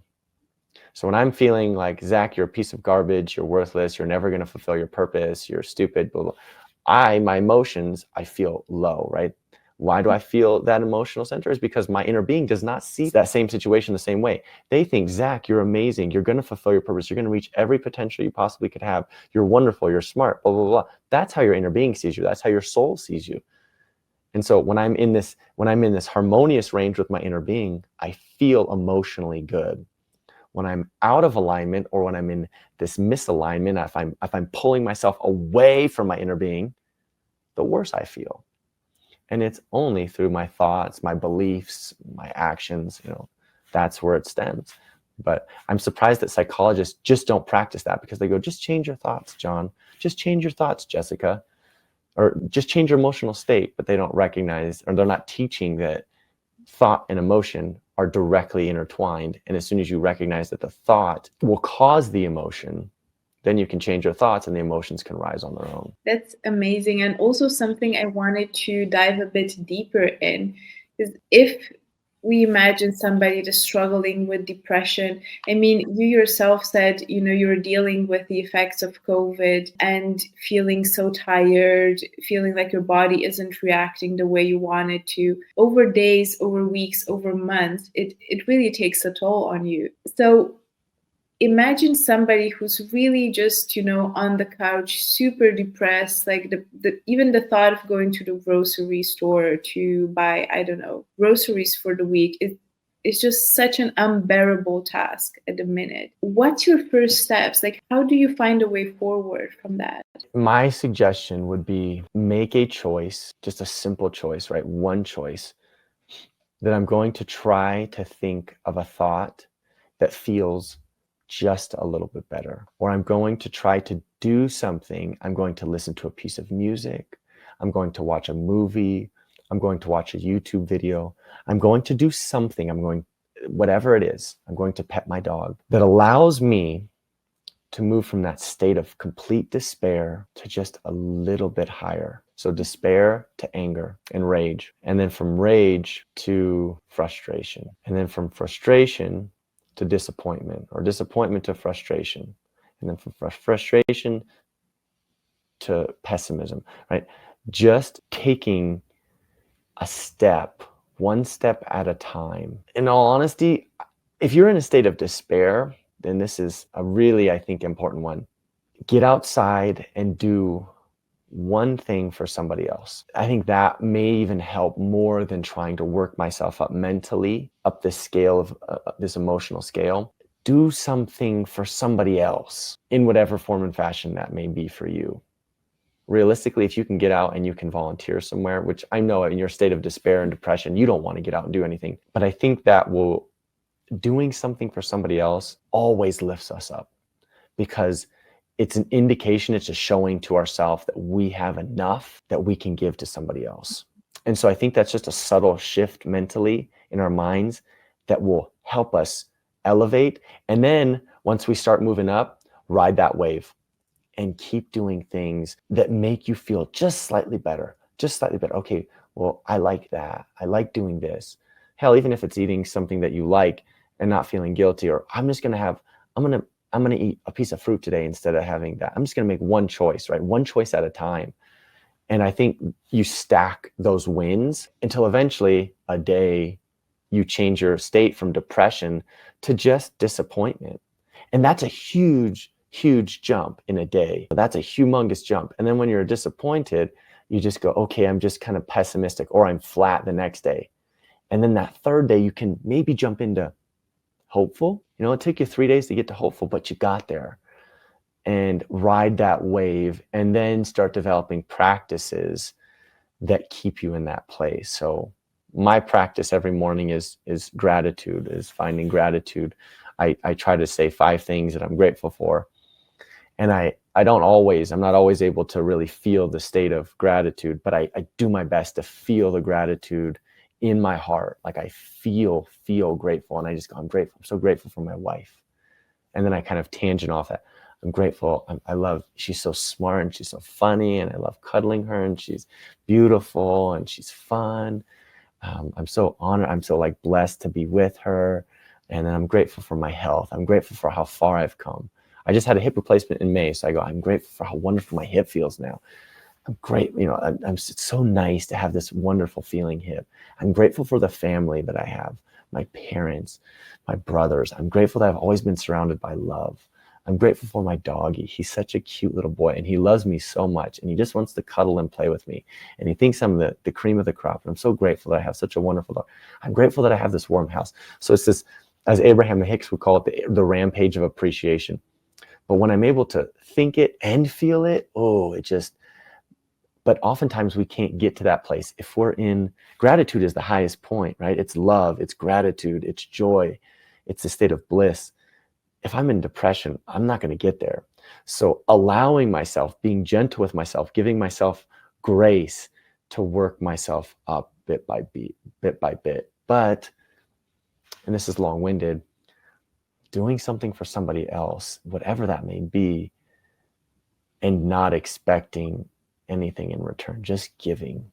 So when I'm feeling like, Zach, you're a piece of garbage, you're worthless, you're never going to fulfill your purpose, you're stupid, blah, blah, my emotions, I feel low, right? Why do I feel that emotional center? Is because my inner being does not see that same situation the same way. They think, Zach, you're amazing. You're going to fulfill your purpose. You're going to reach every potential you possibly could have. You're wonderful. You're smart, blah, blah, blah. That's how your inner being sees you. That's how your soul sees you. And so when I'm in this harmonious range with my inner being, I feel emotionally good. When I'm out of alignment, or when I'm in this misalignment, if I'm pulling myself away from my inner being, the worse I feel. And it's only through my thoughts, my beliefs, my actions, that's where it stems. But I'm surprised that psychologists just don't practice that, because they go, just change your thoughts, John. Just change your thoughts, Jessica. Or just change your emotional state. But they don't recognize, or they're not teaching that thought and emotion are directly intertwined. And as soon as you recognize that the thought will cause the emotion, then you can change your thoughts and the emotions can rise on their own. That's amazing. And also something I wanted to dive a bit deeper in is, if we imagine somebody that's struggling with depression. I mean, you yourself said, you're dealing with the effects of COVID and feeling so tired, feeling like your body isn't reacting the way you want it to. Over days, over weeks, over months, it really takes a toll on you. So imagine somebody who's really just, on the couch, super depressed, like even the thought of going to the grocery store to buy, I don't know, groceries for the week, it's just such an unbearable task at the minute. What's your first steps? Like, how do you find a way forward from that? My suggestion would be, make a choice, just a simple choice, right? One choice, that I'm going to try to think of a thought that feels just a little bit better. Or I'm going to try to do something. I'm going to listen to a piece of music. I'm going to watch a movie. I'm going to watch a YouTube video. I'm going to do something. Whatever it is, I'm going to pet my dog, that allows me to move from that state of complete despair to just a little bit higher. So despair to anger and rage, and then from rage to frustration, and then from frustration to disappointment, or disappointment to frustration, and then from frustration to pessimism, right? Just taking a step, one step at a time. In all honesty, if you're in a state of despair, then this is a really, I think, important one. Get outside and do one thing for somebody else. I think that may even help more than trying to work myself up mentally, up this scale of this emotional scale. Do something for somebody else in whatever form and fashion that may be for you. Realistically, if you can get out and you can volunteer somewhere, which I know in your state of despair and depression, you don't want to get out and do anything, but I think that doing something for somebody else always lifts us up, because it's an indication, it's a showing to ourselves that we have enough that we can give to somebody else. And so I think that's just a subtle shift mentally in our minds that will help us elevate. And then once we start moving up, ride that wave and keep doing things that make you feel just slightly better, just slightly better. Okay, well, I like that. I like doing this. Hell, even if it's eating something that you like and not feeling guilty, or I'm going to eat a piece of fruit today instead of having that. I'm just going to make one choice, right? One choice at a time. And I think you stack those wins until eventually a day you change your state from depression to just disappointment. And that's a huge, huge jump in a day. That's a humongous jump. And then when you're disappointed, you just go, okay, I'm just kind of pessimistic, or I'm flat the next day. And then that third day, you can maybe jump into hopeful. It took you 3 days to get to hopeful, but you got there, and ride that wave, and then start developing practices that keep you in that place. So my practice every morning is gratitude, is finding gratitude. I try to say 5 things that I'm grateful for. And I'm not always able to really feel the state of gratitude, but I do my best to feel the gratitude in my heart. Like I feel grateful, and I just go, I'm grateful. I'm so grateful for my wife. And then I kind of tangent off that. I'm grateful. She's so smart and she's so funny, and I love cuddling her, and she's beautiful and she's fun. I'm so honored. I'm so blessed to be with her. And then I'm grateful for my health. I'm grateful for how far I've come. I just had a hip replacement in May. So I go, I'm grateful for how wonderful my hip feels now. I'm great. It's so nice to have this wonderful feeling hip. I'm grateful for the family that I have, my parents, my brothers. I'm grateful that I've always been surrounded by love. I'm grateful for my doggy. He's such a cute little boy, and he loves me so much, and he just wants to cuddle and play with me. And he thinks I'm the cream of the crop. And I'm so grateful that I have such a wonderful dog. I'm grateful that I have this warm house. So it's this, as Abraham Hicks would call it, the rampage of appreciation. But when I'm able to think it and feel it, but oftentimes we can't get to that place. If we're in gratitude is the highest point, right? It's love, it's gratitude, it's joy, it's a state of bliss. If I'm in depression, I'm not going to get there. So allowing myself, being gentle with myself, giving myself grace to work myself up bit by bit. But, and this is long-winded, doing something for somebody else, whatever that may be, and not expecting anything in return, just giving,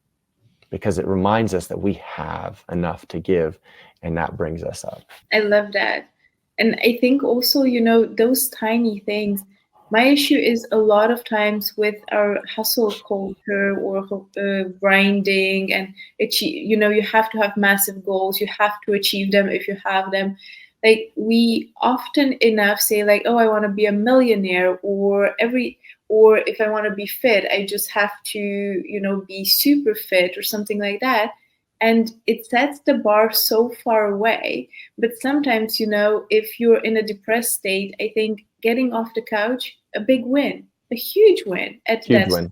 because it reminds us that we have enough to give, and that brings us up. I love that. And I think also, those tiny things, my issue is a lot of times with our hustle culture, or grinding, and you have to have massive goals, you have to achieve them if you have them. Like we often enough say oh, I want to be a millionaire, or if I want to be fit, I just have to, be super fit or something like that. And it sets the bar so far away. But sometimes, if you're in a depressed state, I think getting off the couch, a big win, a huge win at Huge that win.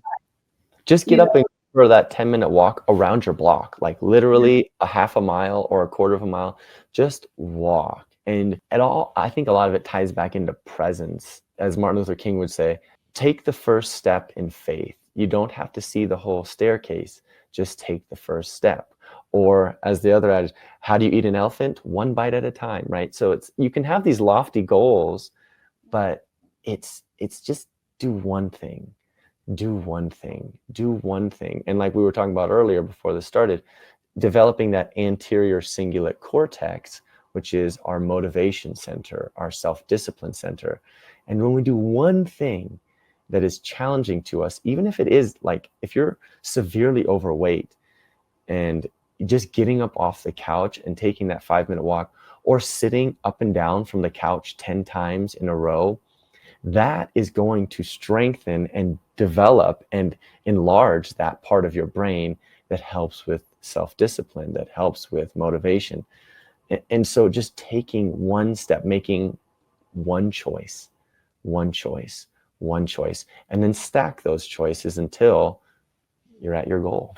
Just get up and for that 10-minute walk around your block, literally a half a mile or a quarter of a mile. Just walk. And I think a lot of it ties back into presence. As Martin Luther King would say, take the first step in faith. You don't have to see the whole staircase. Just take the first step. Or as the other adage, how do you eat an elephant? One bite at a time, right? So you can have these lofty goals, but it's just do one thing, do one thing, do one thing. And like we were talking about earlier before this started, developing that anterior cingulate cortex, which is our motivation center, our self-discipline center. And when we do one thing that is challenging to us, even if it is like, if you're severely overweight and just getting up off the couch and taking that 5-minute walk, or sitting up and down from the couch 10 times in a row, that is going to strengthen and develop and enlarge that part of your brain that helps with self-discipline, that helps with motivation. And so just taking one step, making one choice, one choice, one choice, and then stack those choices until you're at your goal.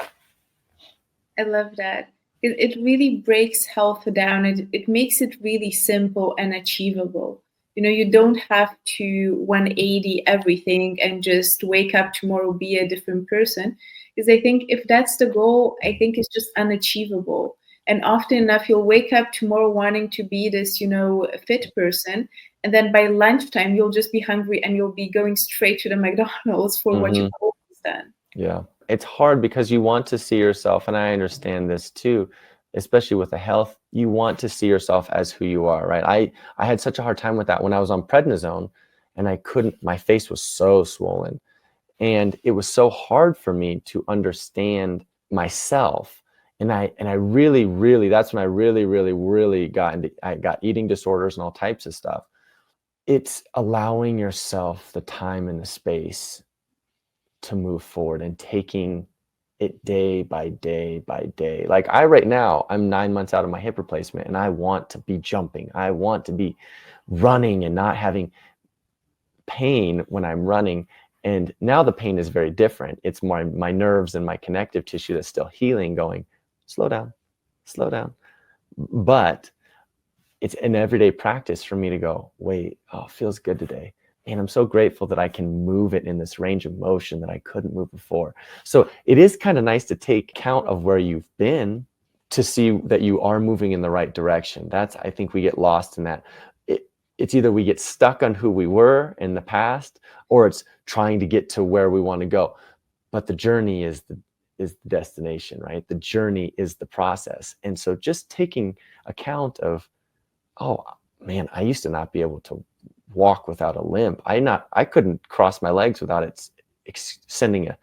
I love that. It really breaks health down. It makes it really simple and achievable. You know, you don't have to 180 everything and just wake up tomorrow, be a different person. Because I think if that's the goal, I think it's just unachievable. And often enough, you'll wake up tomorrow wanting to be this, you know, fit person. And then by lunchtime, you'll just be hungry and you'll be going straight to the McDonald's for what you've always done. Yeah. It's hard because you want to see yourself, and I understand this too, especially with the health, you want to see yourself as who you are, right? I had such a hard time with that when I was on prednisone, and I couldn't, my face was so swollen. And it was so hard for me to understand myself. And I really, really, that's when I really, really, really I got eating disorders and all types of stuff. It's allowing yourself the time and the space to move forward and taking it day by day by day. Like right now, I'm 9 months out of my hip replacement and I want to be jumping. I want to be running and not having pain when I'm running. And now the pain is very different. It's more my nerves and my connective tissue that's still healing going, slow down, slow down. But it's an everyday practice for me to go, wait, oh, it feels good today. And I'm so grateful that I can move it in this range of motion that I couldn't move before. So it is kind of nice to take count of where you've been to see that you are moving in the right direction. That's, I think we get lost in that. It's either we get stuck on who we were in the past, or it's trying to get to where we want to go. But the journey is the destination, right? The journey is the process. And so just taking account of, oh man, I used to not be able to walk without a limp. I couldn't cross my legs without it sending a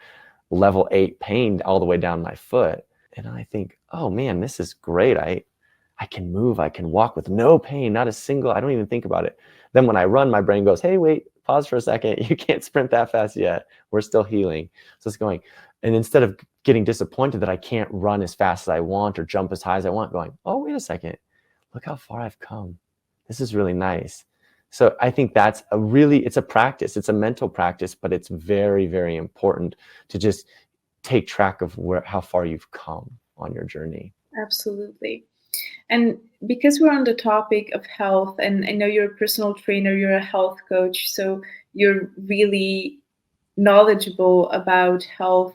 level 8 pain all the way down my foot. And I think, oh man, this is great. I can move, I can walk with no pain, not a single, I don't even think about it. Then when I run, my brain goes, hey, wait, pause for a second. You can't sprint that fast yet. We're still healing. So it's going. And instead of getting disappointed that I can't run as fast as I want or jump as high as I want, going, oh, wait a second, look how far I've come. This is really nice. So I think that's it's a practice. It's a mental practice, but it's very, very important to just take track of how far you've come on your journey. Absolutely. And because we're on the topic of health, and I know you're a personal trainer, you're a health coach, so you're really knowledgeable about health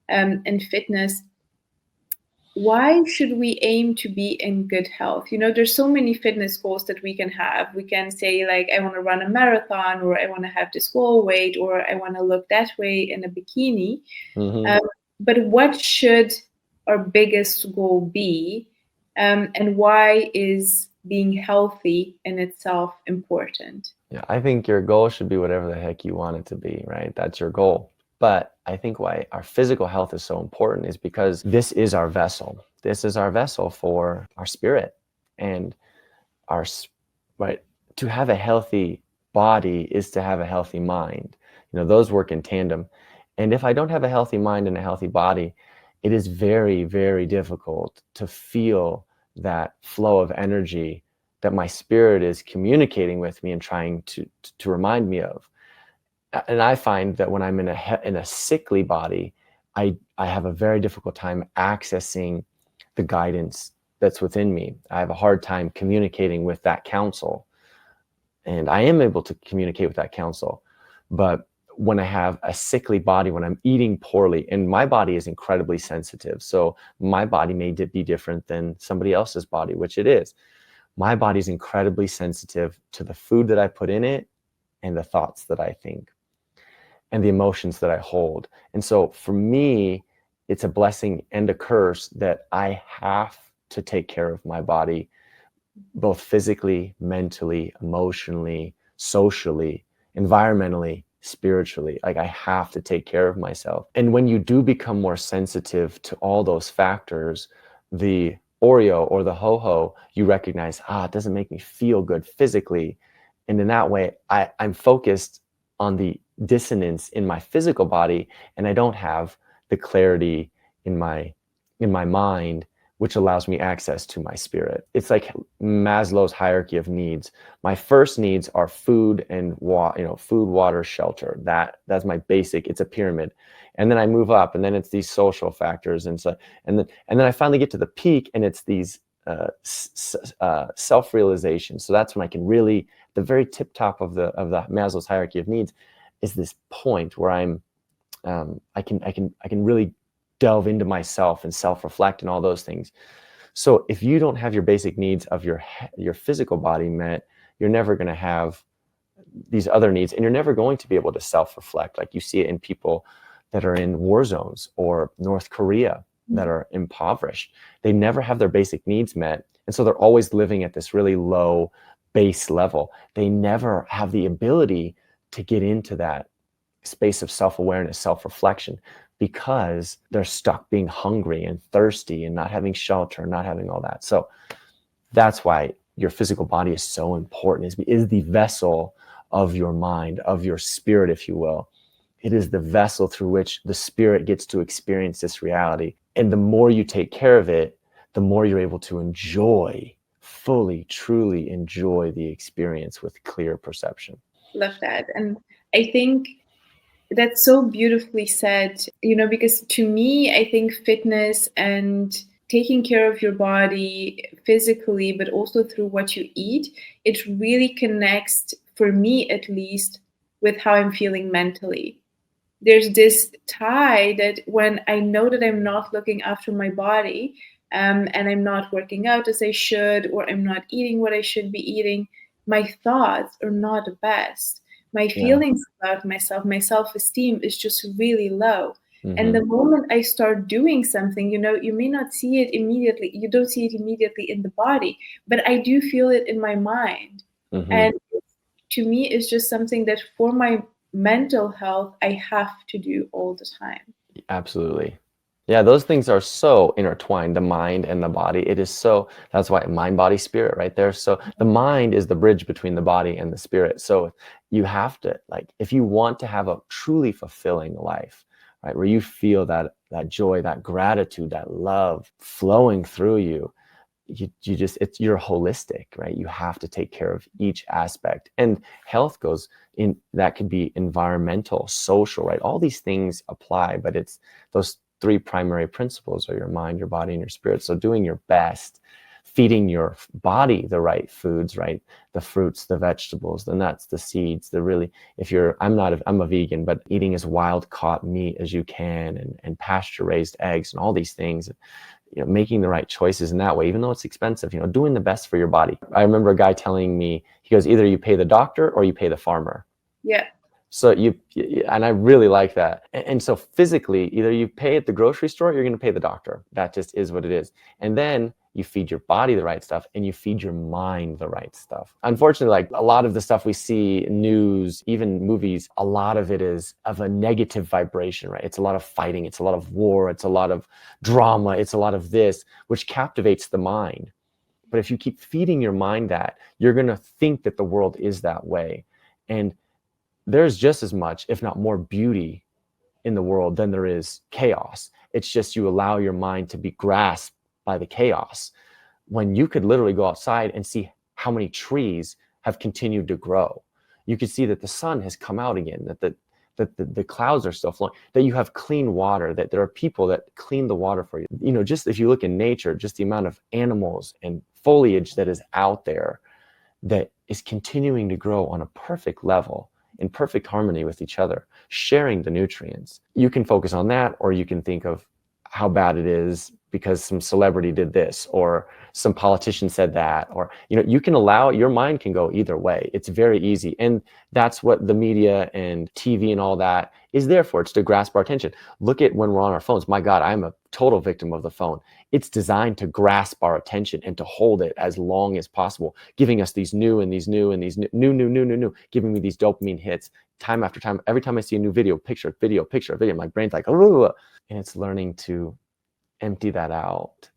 and fitness. Why should we aim to be in good health? You know, there's so many fitness goals that we can have. We can say like, I want to run a marathon, or I want to have this goal weight, or I want to look that way in a bikini. But what should our biggest goal be? And why is being healthy in itself important? Yeah, I think your goal should be whatever the heck you want it to be, right? That's your goal. But I think why our physical health is so important is because this is our vessel. This is our vessel for our spirit and right. To have a healthy body is to have a healthy mind. You know, those work in tandem. And if I don't have a healthy mind and a healthy body, it is very, very difficult to feel that flow of energy that my spirit is communicating with me and trying to remind me of. And I find that when I'm in a sickly body, I have a very difficult time accessing the guidance that's within me. I have a hard time communicating with that counsel. And I am able to communicate with that counsel. But when I have a sickly body, when I'm eating poorly, and my body is incredibly sensitive. So my body may be different than somebody else's body, which it is. My body is incredibly sensitive to the food that I put in it and the thoughts that I think and the emotions that I hold. And so for me, it's a blessing and a curse that I have to take care of my body, both physically, mentally, emotionally, socially, environmentally, spiritually. Like I have to take care of myself. And when you do become more sensitive to all those factors, the Oreo or the ho-ho, you recognize, it doesn't make me feel good physically. And in that way, I'm focused on the dissonance in my physical body, and I don't have the clarity in my mind, which allows me access to my spirit. It's like Maslow's hierarchy of needs. My first needs are food and food, water, shelter. That's my basic. It's a pyramid, and then I move up, and then it's these social factors, and then I finally get to the peak, and it's these self-realization. So that's when I can really, the very tip top of the Maslow's hierarchy of needs, is this point where I can really delve into myself and self-reflect and all those things. So if you don't have your basic needs of your physical body met, you're never going to have these other needs, and you're never going to be able to self-reflect. Like you see it in people that are in war zones or North Korea that are impoverished. They never have their basic needs met, and so they're always living at this really low base level. They never have the ability to get into that space of self-awareness, self-reflection, because they're stuck being hungry and thirsty and not having shelter, not having all that. So that's why your physical body is so important. It is the vessel of your mind, of your spirit, if you will. It is the vessel through which the spirit gets to experience this reality. And the more you take care of it, the more you're able to enjoy, fully, truly enjoy the experience with clear perception. Love that. And I think that's so beautifully said, because to me, I think fitness and taking care of your body physically, but also through what you eat, it really connects, for me at least, with how I'm feeling mentally. There's this tie that when I know that I'm not looking after my body, and I'm not working out as I should, or I'm not eating what I should be eating, my thoughts are not the best. My feelings about myself, my self-esteem is just really low. Mm-hmm. And the moment I start doing something, you may not see it immediately. You don't see it immediately in the body, but I do feel it in my mind. Mm-hmm. And to me, it's just something that for my mental health, I have to do all the time. Absolutely. Yeah, those things are so intertwined, the mind and the body. It is so, that's why mind, body, spirit right there. So the mind is the bridge between the body and the spirit. So you have to, if you want to have a truly fulfilling life, right, where you feel that joy, that gratitude, that love flowing through you, you're holistic, right? You have to take care of each aspect. And health goes in, that could be environmental, social, right? All these things apply, but it's those three primary principles are your mind, your body, and your spirit. So doing your best, feeding your body the right foods, right? The fruits, the vegetables, the nuts, the seeds, I'm a vegan, but eating as wild caught meat as you can, and pasture raised eggs and all these things, making the right choices in that way, even though it's expensive, doing the best for your body. I remember a guy telling me, he goes, either you pay the doctor or you pay the farmer. Yeah. So and I really like that. And so physically, either you pay at the grocery store, or you're going to pay the doctor. That just is what it is. And then you feed your body the right stuff, and you feed your mind the right stuff. Unfortunately, a lot of the stuff we see, news, even movies, a lot of it is of a negative vibration, right? It's a lot of fighting. It's a lot of war. It's a lot of drama. It's a lot of this, which captivates the mind. But if you keep feeding your mind that, you're going to think that the world is that way. And there's just as much, if not more, beauty in the world than there is chaos. It's just you allow your mind to be grasped by the chaos, when you could literally go outside and see how many trees have continued to grow. You could see that the sun has come out again, that the clouds are still flowing, that you have clean water, that there are people that clean the water for you. Just if you look in nature, just the amount of animals and foliage that is out there that is continuing to grow on a perfect level, in perfect harmony with each other, sharing the nutrients. You can focus on that, or you can think of how bad it is because some celebrity did this, or some politician said that, or, you know, you can allow, your mind can go either way. It's very easy. And that's what the media and TV and all that is there for. It's to grasp our attention. Look at when we're on our phones. My God, I'm a total victim of the phone. It's designed to grasp our attention and to hold it as long as possible, giving us these new and these new and these new, giving me these dopamine hits time after time. Every time I see a new video, picture, my brain's like, oh, and it's learning to empty that out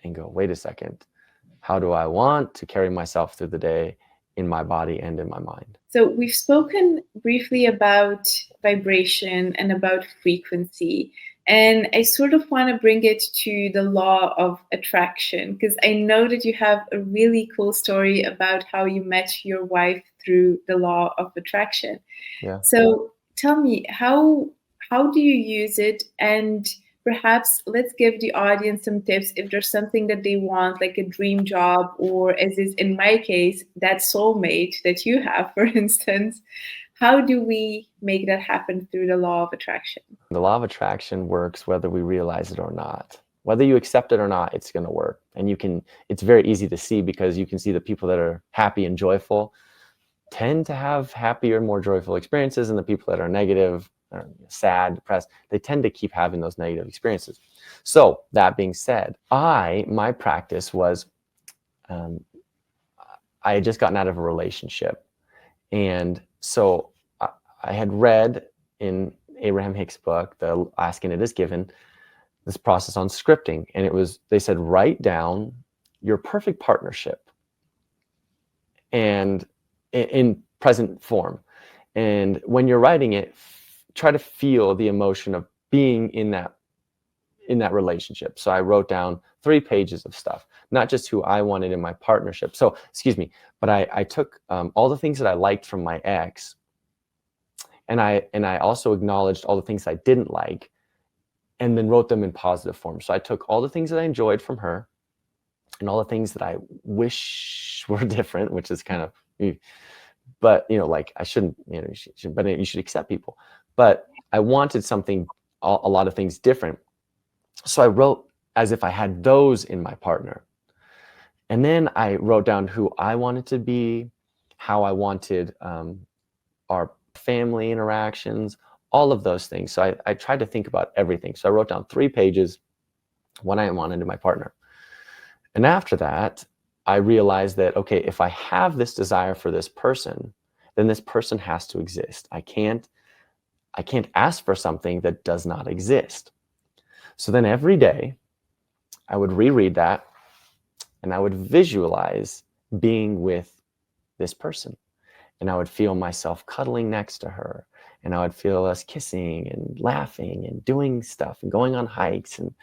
and go, wait a second, how do I want to carry myself through the day in my body and in my mind? So we've spoken briefly about vibration and about frequency. And I sort of want to bring it to the law of attraction, because I know that you have a really cool story about how you met your wife through the law of attraction. Yeah. So tell me, how do you use it? And perhaps let's give the audience some tips if there's something that they want, like a dream job, or as is in my case, that soulmate that you have, for instance. How do we make that happen through the law of attraction? The law of attraction works whether we realize it or not. Whether you accept it or not, it's going to work. And it's very easy to see, because you can see the people that are happy and joyful tend to have happier, more joyful experiences, and the people that are negative, or sad, depressed, they tend to keep having those negative experiences. So that being said, my practice was, I had just gotten out of a relationship. And so I had read in Abraham Hicks' book, the Ask and It Is Given, this process on scripting. And they said, write down your perfect partnership and in present form. And when you're writing it, try to feel the emotion of being in that relationship. So I wrote down 3 pages of stuff, not just who I wanted in my partnership. So, but I took all the things that I liked from my ex, and I also acknowledged all the things I didn't like, and then wrote them in positive form. So I took all the things that I enjoyed from her and all the things that I wish were different, which is kind of, but, you know, like I shouldn't, you know, you should accept people. But I wanted something, a lot of things different. So I wrote as if I had those in my partner. And then I wrote down who I wanted to be, how I wanted our family interactions, all of those things. So I tried to think about everything. So I wrote down 3 pages, what I wanted in my partner. And after that, I realized that, okay, if I have this desire for this person, then this person has to exist. I can't ask for something that does not exist. So then every day I would reread that, and I would visualize being with this person. And I would feel myself cuddling next to her, and I would feel us kissing and laughing and doing stuff and going on hikes and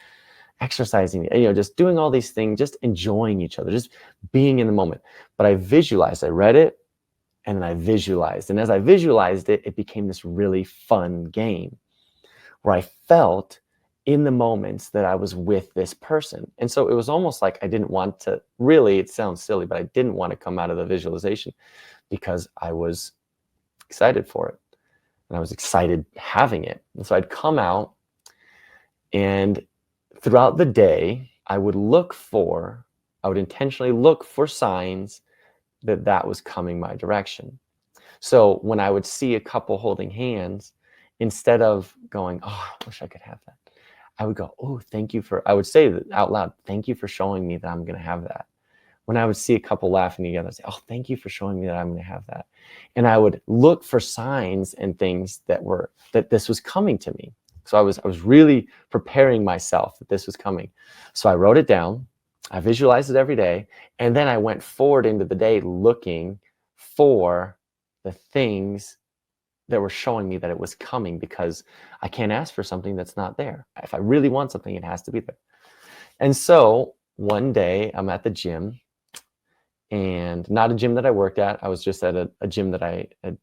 exercising, you know, just doing all these things, just enjoying each other, just being in the moment. But I visualized, I read it, and then I visualized. And as I visualized it, it became this really fun game where I felt in the moments that I was with this person. And so it was almost like I didn't want to, really, it sounds silly, but I didn't want to come out of the visualization because I was excited for it. And I was excited having it. And so I'd come out, and throughout the day, I would intentionally look for signs that was coming my direction. So when I would see a couple holding hands, instead of going, oh, I wish I could have that, I would go, oh, I would say that out loud, thank you for showing me that I'm going to have that. When I would see a couple laughing together, I'd say, oh, thank you for showing me that I'm going to have that. And I would look for signs and things that this was coming to me. So I was really preparing myself that this was coming. So I wrote it down, I visualized it every day, and then I went forward into the day looking for the things that were showing me that it was coming, because I can't ask for something that's not there. If I really want something, it has to be there. And so one day I'm at the gym, and not a gym that I worked at. I was just at a gym that I had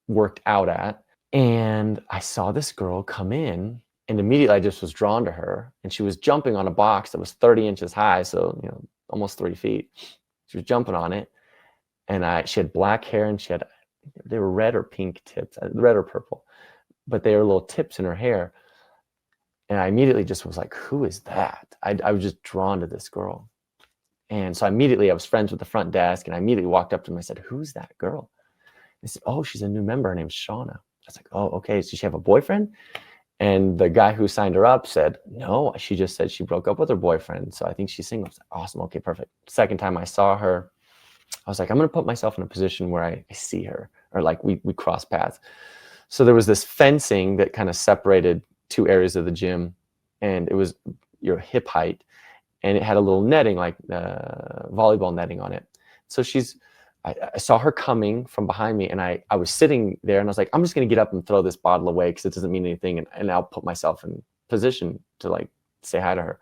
worked out at. And I saw this girl come in, and immediately I just was drawn to her. And she was jumping on a box that was 30 inches high, so, you know, almost 3 feet. She was jumping on it, and she had black hair, and they were red or pink tips, red or purple, but they were little tips in her hair. And I immediately just was like, who is that? I was just drawn to this girl. And so immediately I was friends with the front desk, and I immediately walked up to them. I said, who's that girl? They said, oh, she's a new member. Her name's Shauna. I was like, oh, okay. Does she have a boyfriend? And the guy who signed her up said, no, she just said she broke up with her boyfriend. So I think she's single. I was like, awesome. Okay, perfect. Second time I saw her, I was like, I'm going to put myself in a position where I see her, or like we cross paths. So there was this fencing that kind of separated two areas of the gym, and it was your hip height, and it had a little netting, like volleyball netting on it. So I saw her coming from behind me, and I was sitting there, and I was like, I'm just going to get up and throw this bottle away because it doesn't mean anything, and I'll put myself in position to like say hi to her.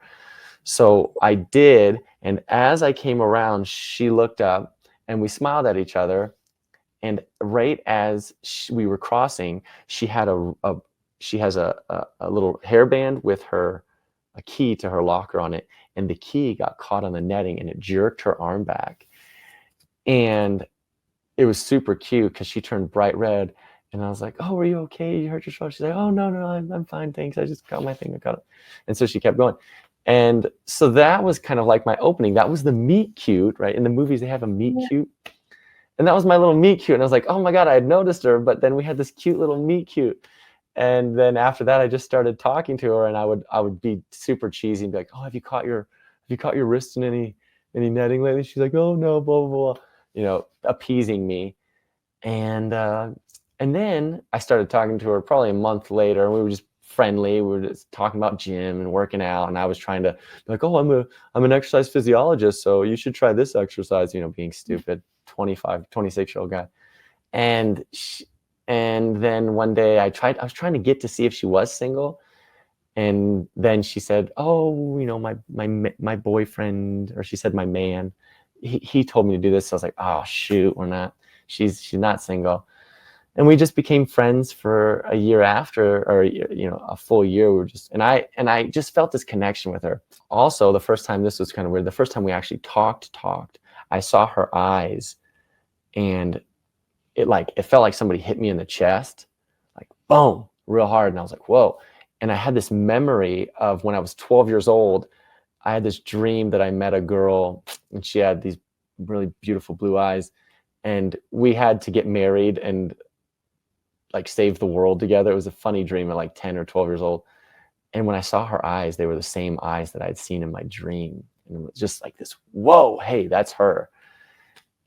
So I did, and as I came around, she looked up, and we smiled at each other. And right as we were crossing, she had she has a little hairband with a key to her locker on it, and the key got caught on the netting, and it jerked her arm back. And it was super cute because she turned bright red, and I was like, "Oh, are you okay? You hurt your shoulder?" She's like, "Oh, no, I'm fine, thanks. I just got my thing. I got it." And so she kept going. And so that was kind of like my opening. That was the meet cute, right? In the movies, they have a meet Yeah. cute. And that was my little meet cute. And I was like, oh my God, I had noticed her. But then we had this cute little meet cute. And then after that, I just started talking to her, and I would be super cheesy and be like, oh, have you caught your wrist in any netting lately? She's like, oh no, blah, blah, blah, appeasing me. And then I started talking to her probably a month later, and we were just friendly. We were just talking about gym and working out, and I was trying to be like, oh, I'm an exercise physiologist, so you should try this exercise, being stupid, 25, 26-year-old guy. And and then one day I was trying to get to see if she was single. And then she said, oh, my boyfriend, or she said my man, he told me to do this. So I was like, oh shoot, she's not single. And we just became friends for a year after, or a full year. We were just, and I just felt this connection with her. Also, the first time, this was kind of weird, the first time we actually talked, I saw her eyes, and it felt like somebody hit me in the chest, like boom, real hard. And I was like, whoa. And I had this memory of when I was 12 years old. I had this dream that I met a girl, and she had these really beautiful blue eyes, and we had to get married and like save the world together. It was a funny dream at like 10 or 12 years old. And when I saw her eyes, they were the same eyes that I'd seen in my dream. And it was just like this, whoa, hey, that's her.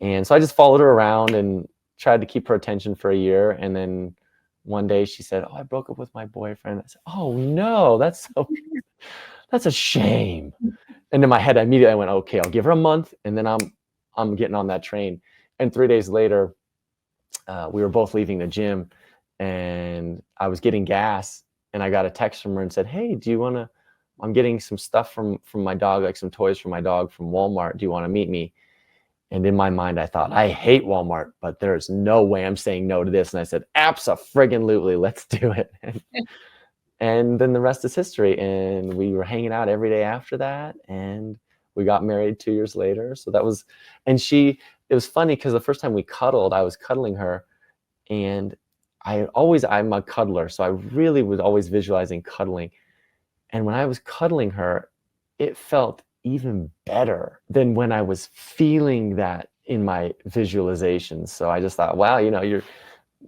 And so I just followed her around and tried to keep her attention for a year. And then one day she said, oh, I broke up with my boyfriend. I said, oh no, that's a shame. And in my head, immediately I went, okay, I'll give her a month, and then I'm getting on that train. And 3 days later, we were both leaving the gym, and I was getting gas, and I got a text from her and said, hey, I'm getting some stuff from my dog, like some toys for my dog from Walmart. Do you want to meet me? And in my mind, I thought, I hate Walmart, but there's no way I'm saying no to this. And I said, abso-friggin-lutely, let's do it. And then the rest is history. And we were hanging out every day after that, and we got married 2 years later. So that was, and it was funny because the first time we cuddled, I was cuddling her, and I'm a cuddler, so I really was always visualizing cuddling. And when I was cuddling her, it felt even better than when I was feeling that in my visualizations. So I just thought, wow, the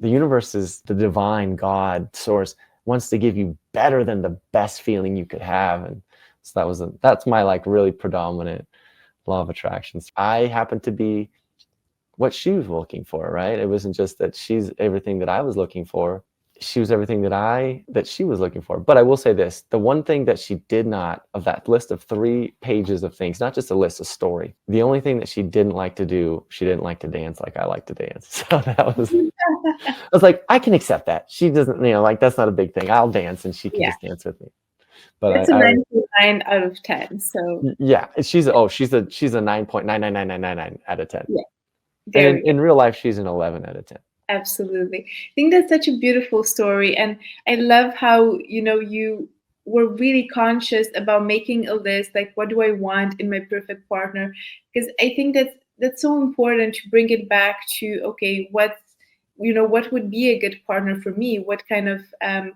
universe is the divine God source wants to give you better than the best feeling you could have. And so that's my like really predominant law of attraction. I happen to be what she was looking for, right? It wasn't just that she's everything that I was looking for. She was everything that she was looking for. But I will say this, the one thing that she did not, of that list of 3 pages of things, not just a list, a story, the only thing that she didn't like to do, she didn't like to dance like I like to dance. So I was like, I can accept that. She doesn't, like that's not a big thing. I'll dance and she can Yeah. just dance with me. But It's a 9 out of 10. So yeah, she's a 9.99999 out of 10. yeah, And in real life, she's an 11 out of 10. Absolutely. I think that's such a beautiful story. And I love how, you were really conscious about making a list, like what do I want in my perfect partner? Because I think that's so important to bring it back to, okay, what would be a good partner for me? What kind of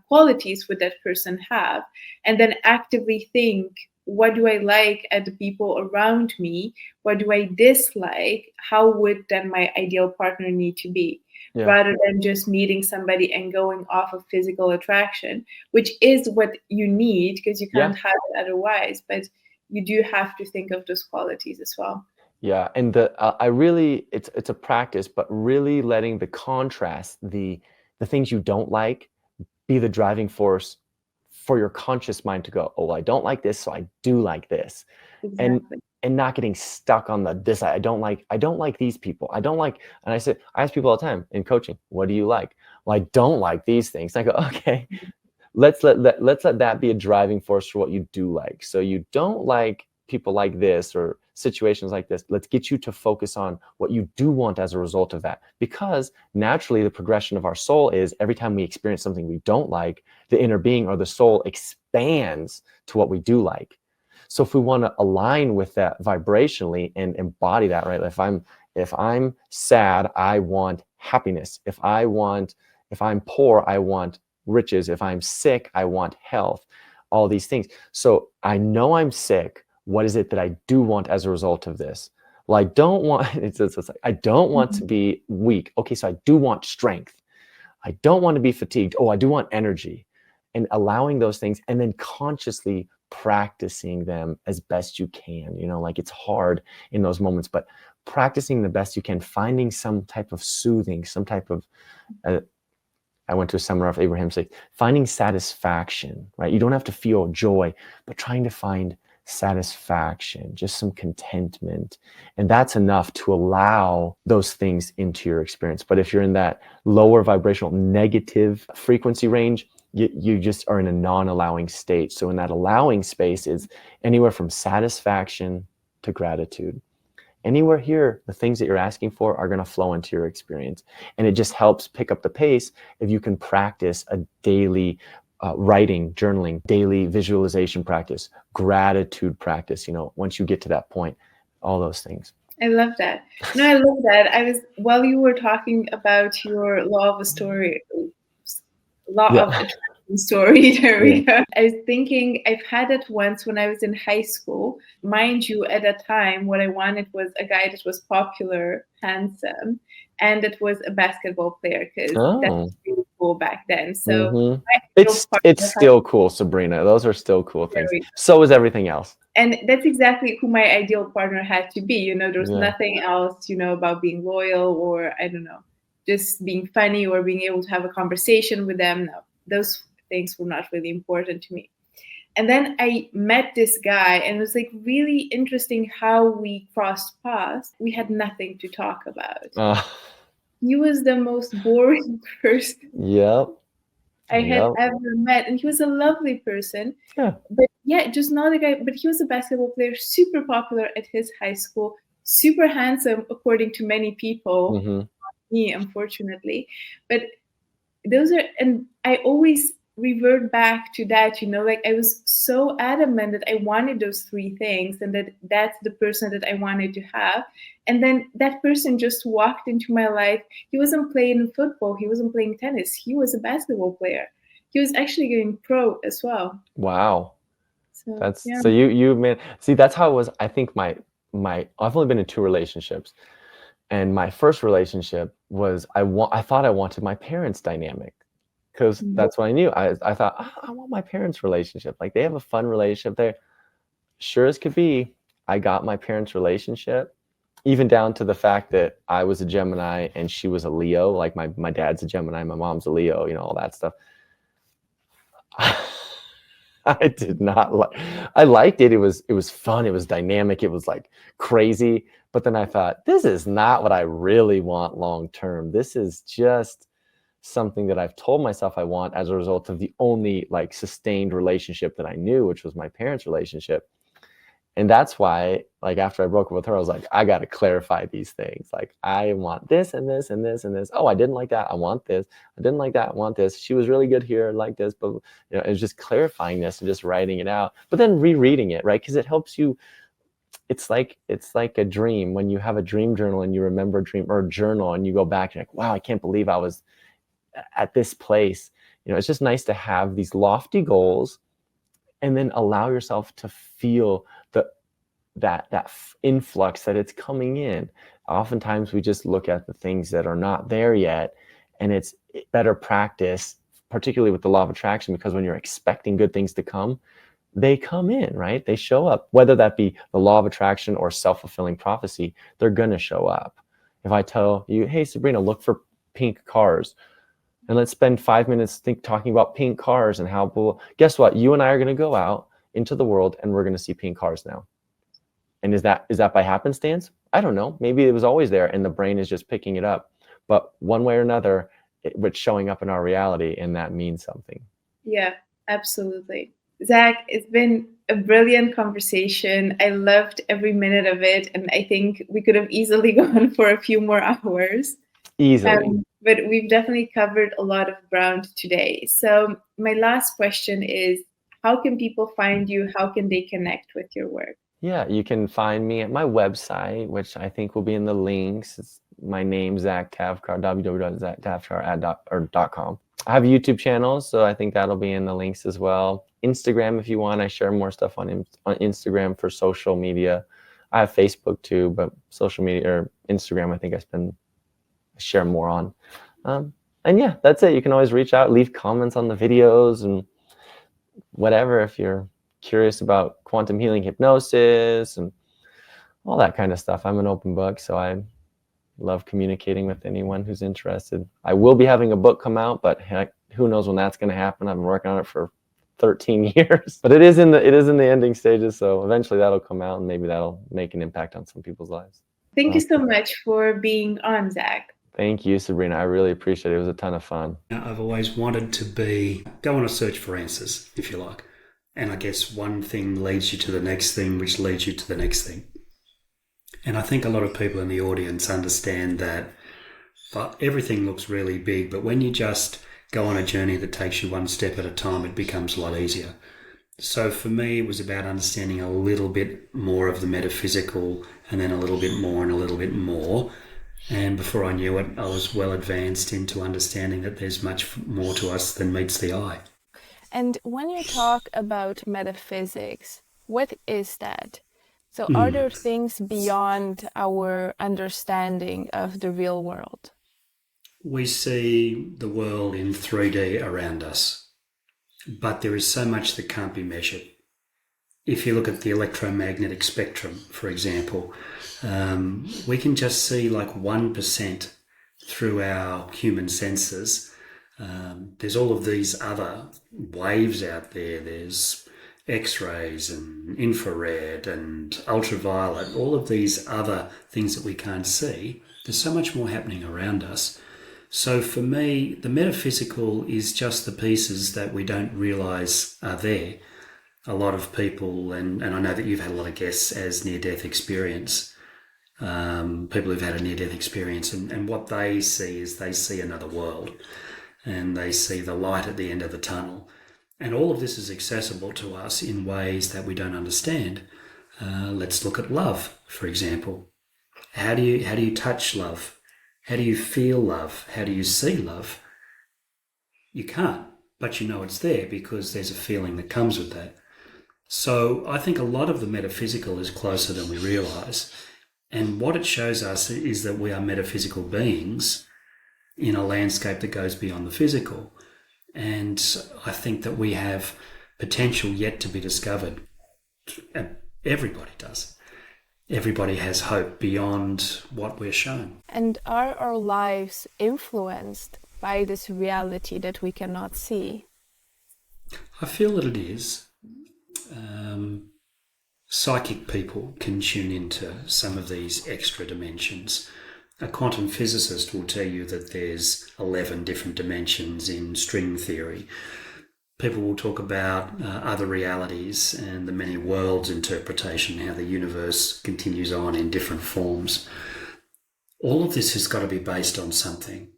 qualities would that person have? And then actively think, what do I like at the people around me? What do I dislike? How would then my ideal partner need to be? Yeah. Rather than just meeting somebody and going off of physical attraction, which is what you need because you can't have it otherwise. But you do have to think of those qualities as well. Yeah, and I really, it's a practice, but really letting the contrast, the things you don't like, be the driving force for your conscious mind to go, oh, I don't like this, so I do like this, Exactly. and not getting stuck on this. I don't like these people. I don't like, and I ask people all the time in coaching, what do you like? Well, I don't like these things. And I go, okay, let's let that be a driving force for what you do like. So you don't like people like this or situations like this. Let's get you to focus on what you do want as a result of that, because naturally the progression of our soul is every time we experience something we don't like, the inner being or the soul expands to what we do like. So if we want to align with that vibrationally and embody that, right? If I'm sad, I want happiness. If I'm poor, I want riches. If I'm sick, I want health, all these things. So I know I'm sick. What is it that I do want as a result of this? Well, I don't want, it's like, I don't want to be weak. Okay, so I do want strength. I don't want to be fatigued. Oh, I do want energy. And allowing those things and then consciously practicing them as best you can. Like it's hard in those moments, but practicing the best you can, finding some type of soothing, some type of, I went to a seminar of Abraham say, finding satisfaction, right? You don't have to feel joy, but trying to find satisfaction, just some contentment. And that's enough to allow those things into your experience. But if you're in that lower vibrational negative frequency range, you just are in a non-allowing state. So in that allowing space is anywhere from satisfaction to gratitude. Anywhere here, the things that you're asking for are going to flow into your experience. And it just helps pick up the pace if you can practice a daily writing, journaling, daily visualization practice, gratitude practice, once you get to that point, all those things. I love that. No, I love that. While you were talking about your law of attraction story, there we go. I was thinking I've had it once when I was in high school. Mind you, at that time, what I wanted was a guy that was popular, handsome, and that was a basketball player because that was really cool back then. So it's still cool, Sabrina. Those are still cool things. So is everything else. And that's exactly who my ideal partner had to be. There's nothing else, about being loyal or, I don't know, just being funny or being able to have a conversation with them. No, those things were not really important to me. And then I met this guy and it was like really interesting how we crossed paths. We had nothing to talk about. He was the most boring person I had ever met. And he was a lovely person. Yeah. But just not a guy, but he was a basketball player, super popular at his high school, super handsome, according to many people. Not me, unfortunately. But and I always revert back to that, like I was so adamant that I wanted those three things and that's the person that I wanted to have. And then that person just walked into my life. He wasn't playing football. He wasn't playing tennis. He was a basketball player. He was actually getting pro as well. Wow. So you man, see, that's how it was. I think my I've only been in 2 relationships. And my first relationship was I thought I wanted my parents' dynamic because that's what I knew. I thought, I want my parents' relationship. Like they have a fun relationship there. Sure as could be, I got my parents' relationship, even down to the fact that I was a Gemini and she was a Leo. Like my dad's a Gemini, my mom's a Leo, all that stuff. I did not like. I liked it. It was fun. It was dynamic. It was like crazy. But then I thought, this is not what I really want long term. This is just something that I've told myself I want as a result of the only like sustained relationship that I knew, which was my parents' relationship. And that's why, like, after I broke up with her, I was like, I got to clarify these things. Like, I want this and this and this and this. Oh, I didn't like that. I want this. I didn't like that. I want this. She was really good here. I like this. But, it was just clarifying this and just writing it out. But then rereading it, right? Because it helps you it's like a dream when you have a dream journal and you remember a dream, or a journal, and you go back and you're like, wow, I can't believe I was at this place. It's just nice to have these lofty goals and then allow yourself to feel that influx that it's coming in. Oftentimes we just look at the things that are not there yet, and it's better practice, particularly with the law of attraction, because when you're expecting good things to come, they come in, right? They show up, whether that be the law of attraction or self-fulfilling prophecy, they're gonna show up. If I tell you, hey, Sabrina, look for pink cars, and let's spend 5 minutes talking about pink cars and how, well, guess what? You and I are gonna go out into the world and we're gonna see pink cars now. And is that by happenstance? I don't know. Maybe it was always there and the brain is just picking it up. But one way or another, it's showing up in our reality, and that means something. Yeah, absolutely. Zach, it's been a brilliant conversation. I loved every minute of it, and I think we could have easily gone for a few more hours. Easily. But we've definitely covered a lot of ground today. So my last question is, how can people find you? How can they connect with your work? Yeah, you can find me at my website, which I think will be in the links. It's my name, zachtavcar, www.zachtavcar.com. I have YouTube channels, so I think that'll be in the links as well. Instagram, if you want, I share more stuff on Instagram for social media. I have Facebook too, but social media or Instagram, I think I share more on. And yeah, that's it. You can always reach out, leave comments on the videos and whatever if you're curious about quantum healing, hypnosis, and all that kind of stuff. I'm an open book, so I love communicating with anyone who's interested. I will be having a book come out, but heck, who knows when that's going to happen. I've been working on it for 13 years, but it is in the ending stages. So eventually that'll come out, and maybe that'll make an impact on some people's lives. Thank you so much for being on, Zach. Thank you, Sabrina. I really appreciate it. It was a ton of fun. I've always wanted to go on a search for answers, if you like. And I guess one thing leads you to the next thing, which leads you to the next thing. And I think a lot of people in the audience understand that everything looks really big, but when you just go on a journey that takes you one step at a time, it becomes a lot easier. So for me, it was about understanding a little bit more of the metaphysical, and then a little bit more and a little bit more. And before I knew it, I was well advanced into understanding that there's much more to us than meets the eye. And when you talk about metaphysics, what is that? So are there things beyond our understanding of the real world? We see the world in 3D around us, but there is so much that can't be measured. If you look at the electromagnetic spectrum, for example, we can just see like 1% through our human senses. There's all of these other waves out there. There's X-rays and infrared and ultraviolet, all of these other things that we can't see. There's so much more happening around us. So for me, the metaphysical is just the pieces that we don't realise are there. A lot of people, and I know that you've had a lot of guests as near-death experience, people who've had a near-death experience, and what they see is they see another world, and they see the light at the end of the tunnel. And all of this is accessible to us in ways that we don't understand. Let's look at love, for example. How do you touch love? How do you feel love? How do you see love? You can't, but you know it's there because there's a feeling that comes with that. So I think a lot of the metaphysical is closer than we realise. And what it shows us is that we are metaphysical beings in a landscape that goes beyond the physical. And I think that we have potential yet to be discovered. Everybody does. Everybody has hope beyond what we're shown. And are our lives influenced by this reality that we cannot see? I feel that it is. Psychic people can tune into some of these extra dimensions. A quantum physicist will tell you that there's 11 different dimensions in string theory. People will talk about other realities and the many worlds interpretation, how the universe continues on in different forms. All of this has got to be based on something.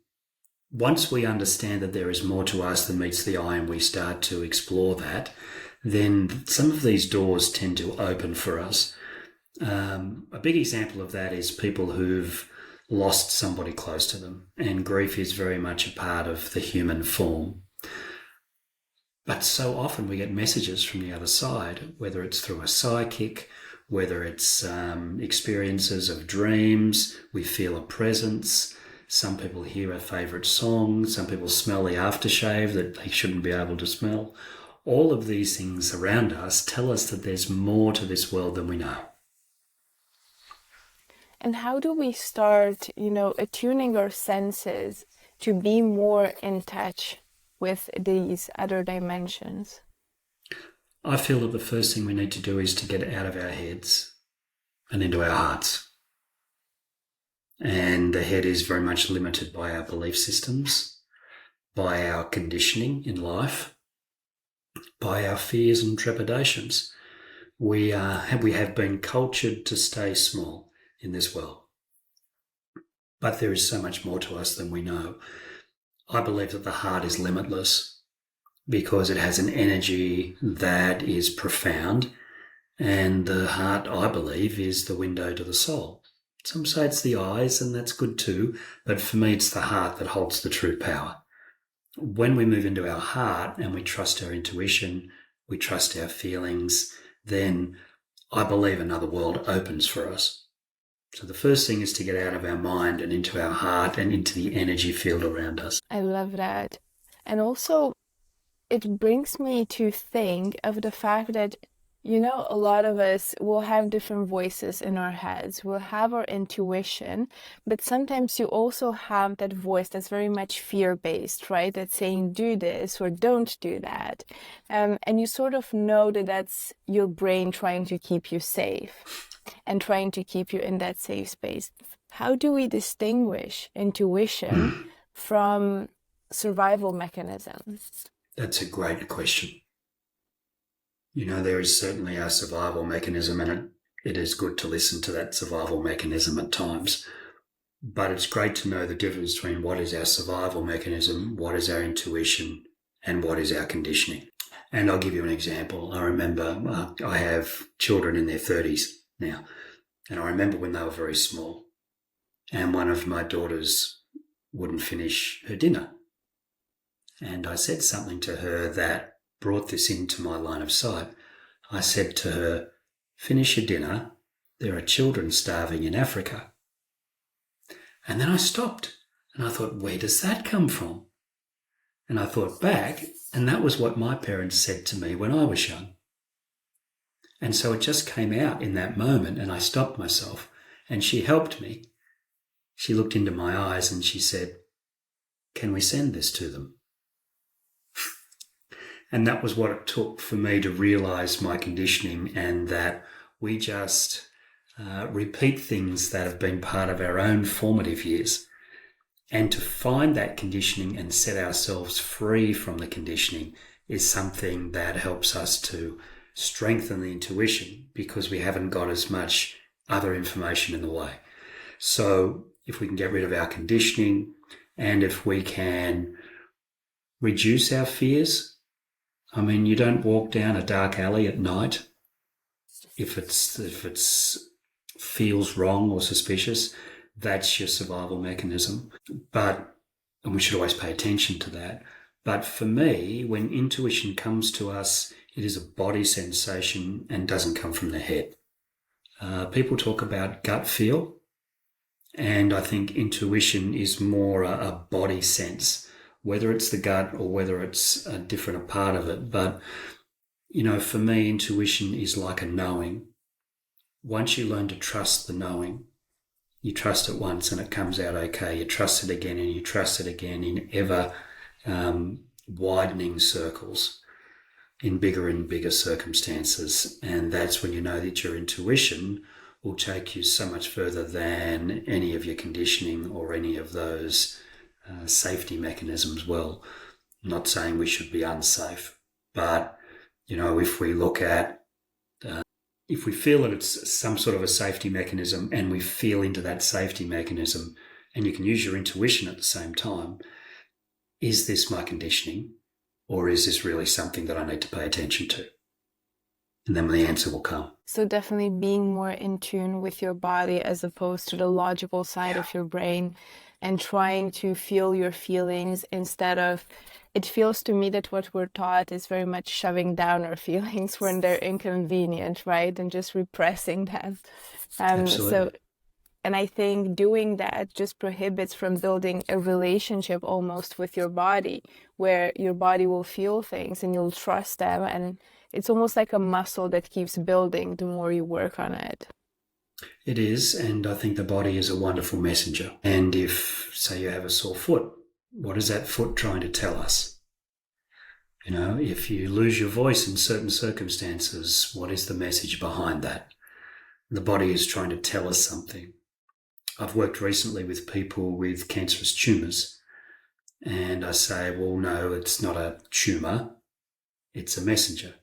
Once we understand that there is more to us than meets the eye and we start to explore that, then some of these doors tend to open for us. A big example of that is people who've lost somebody close to them, and grief is very much a part of the human form. But so often we get messages from the other side, whether it's through a psychic, whether it's experiences of dreams, we feel a presence. Some people hear a favourite song, some people smell the aftershave that they shouldn't be able to smell. All of these things around us tell us that there's more to this world than we know. And how do we start, attuning our senses to be more in touch with these other dimensions? I feel that the first thing we need to do is to get out of our heads and into our hearts. And the head is very much limited by our belief systems, by our conditioning in life, by our fears and trepidations. We have been cultured to stay small in this world. But there is so much more to us than we know. I believe that the heart is limitless because it has an energy that is profound, and the heart, I believe, is the window to the soul. Some say it's the eyes, and that's good too, but for me it's the heart that holds the true power. When we move into our heart and we trust our intuition, we trust our feelings, then I believe another world opens for us. So the first thing is to get out of our mind and into our heart and into the energy field around us. I love that. And also, it brings me to think of the fact that, a lot of us will have different voices in our heads. We'll have our intuition, but sometimes you also have that voice that's very much fear-based, right? That's saying, do this or don't do that. And you sort of know that that's your brain trying to keep you safe and trying to keep you in that safe space. How do we distinguish intuition from survival mechanisms? That's a great question. There is certainly a survival mechanism, and it is good to listen to that survival mechanism at times. But it's great to know the difference between what is our survival mechanism, what is our intuition, and what is our conditioning. And I'll give you an example. I remember I have children in their 30s now, and I remember when they were very small, and one of my daughters wouldn't finish her dinner. And I said something to her that brought this into my line of sight. I said to her, finish your dinner, there are children starving in Africa. And then I stopped and I thought, where does that come from? And I thought back, and that was what my parents said to me when I was young. And so it just came out in that moment, and I stopped myself, and she helped me. She looked into my eyes and she said, can we send this to them? And that was what it took for me to realise my conditioning, and that we just repeat things that have been part of our own formative years. And to find that conditioning and set ourselves free from the conditioning is something that helps us to strengthen the intuition, because we haven't got as much other information in the way. So if we can get rid of our conditioning, and if we can reduce our fears, you don't walk down a dark alley at night if it's feels wrong or suspicious. That's your survival mechanism. And we should always pay attention to that. But for me, when intuition comes to us, it is a body sensation and doesn't come from the head. People talk about gut feel, and I think intuition is more a body sense, whether it's the gut or whether it's a different part of it. But, for me, intuition is like a knowing. Once you learn to trust the knowing, you trust it once and it comes out okay. You trust it again and you trust it again in ever widening circles, in bigger and bigger circumstances. And that's when you know that your intuition will take you so much further than any of your conditioning or any of those safety mechanisms. Well, I'm not saying we should be unsafe, but, if we look at if we feel that it's some sort of a safety mechanism and we feel into that safety mechanism, and you can use your intuition at the same time, is this my conditioning, or is this really something that I need to pay attention to? And then the answer will come. So definitely being more in tune with your body as opposed to the logical side of your brain, and trying to feel your feelings instead of, it feels to me that what we're taught is very much shoving down our feelings when they're inconvenient, right? And just repressing them. Absolutely. And I think doing that just prohibits from building a relationship almost with your body, where your body will feel things and you'll trust them. And it's almost like a muscle that keeps building the more you work on it. It is, and I think the body is a wonderful messenger. And if, say, you have a sore foot, what is that foot trying to tell us? You know, if you lose your voice in certain circumstances, what is the message behind that? The body is trying to tell us something. I've worked recently with people with cancerous tumours, and I say, well, no, it's not a tumour, it's a messenger.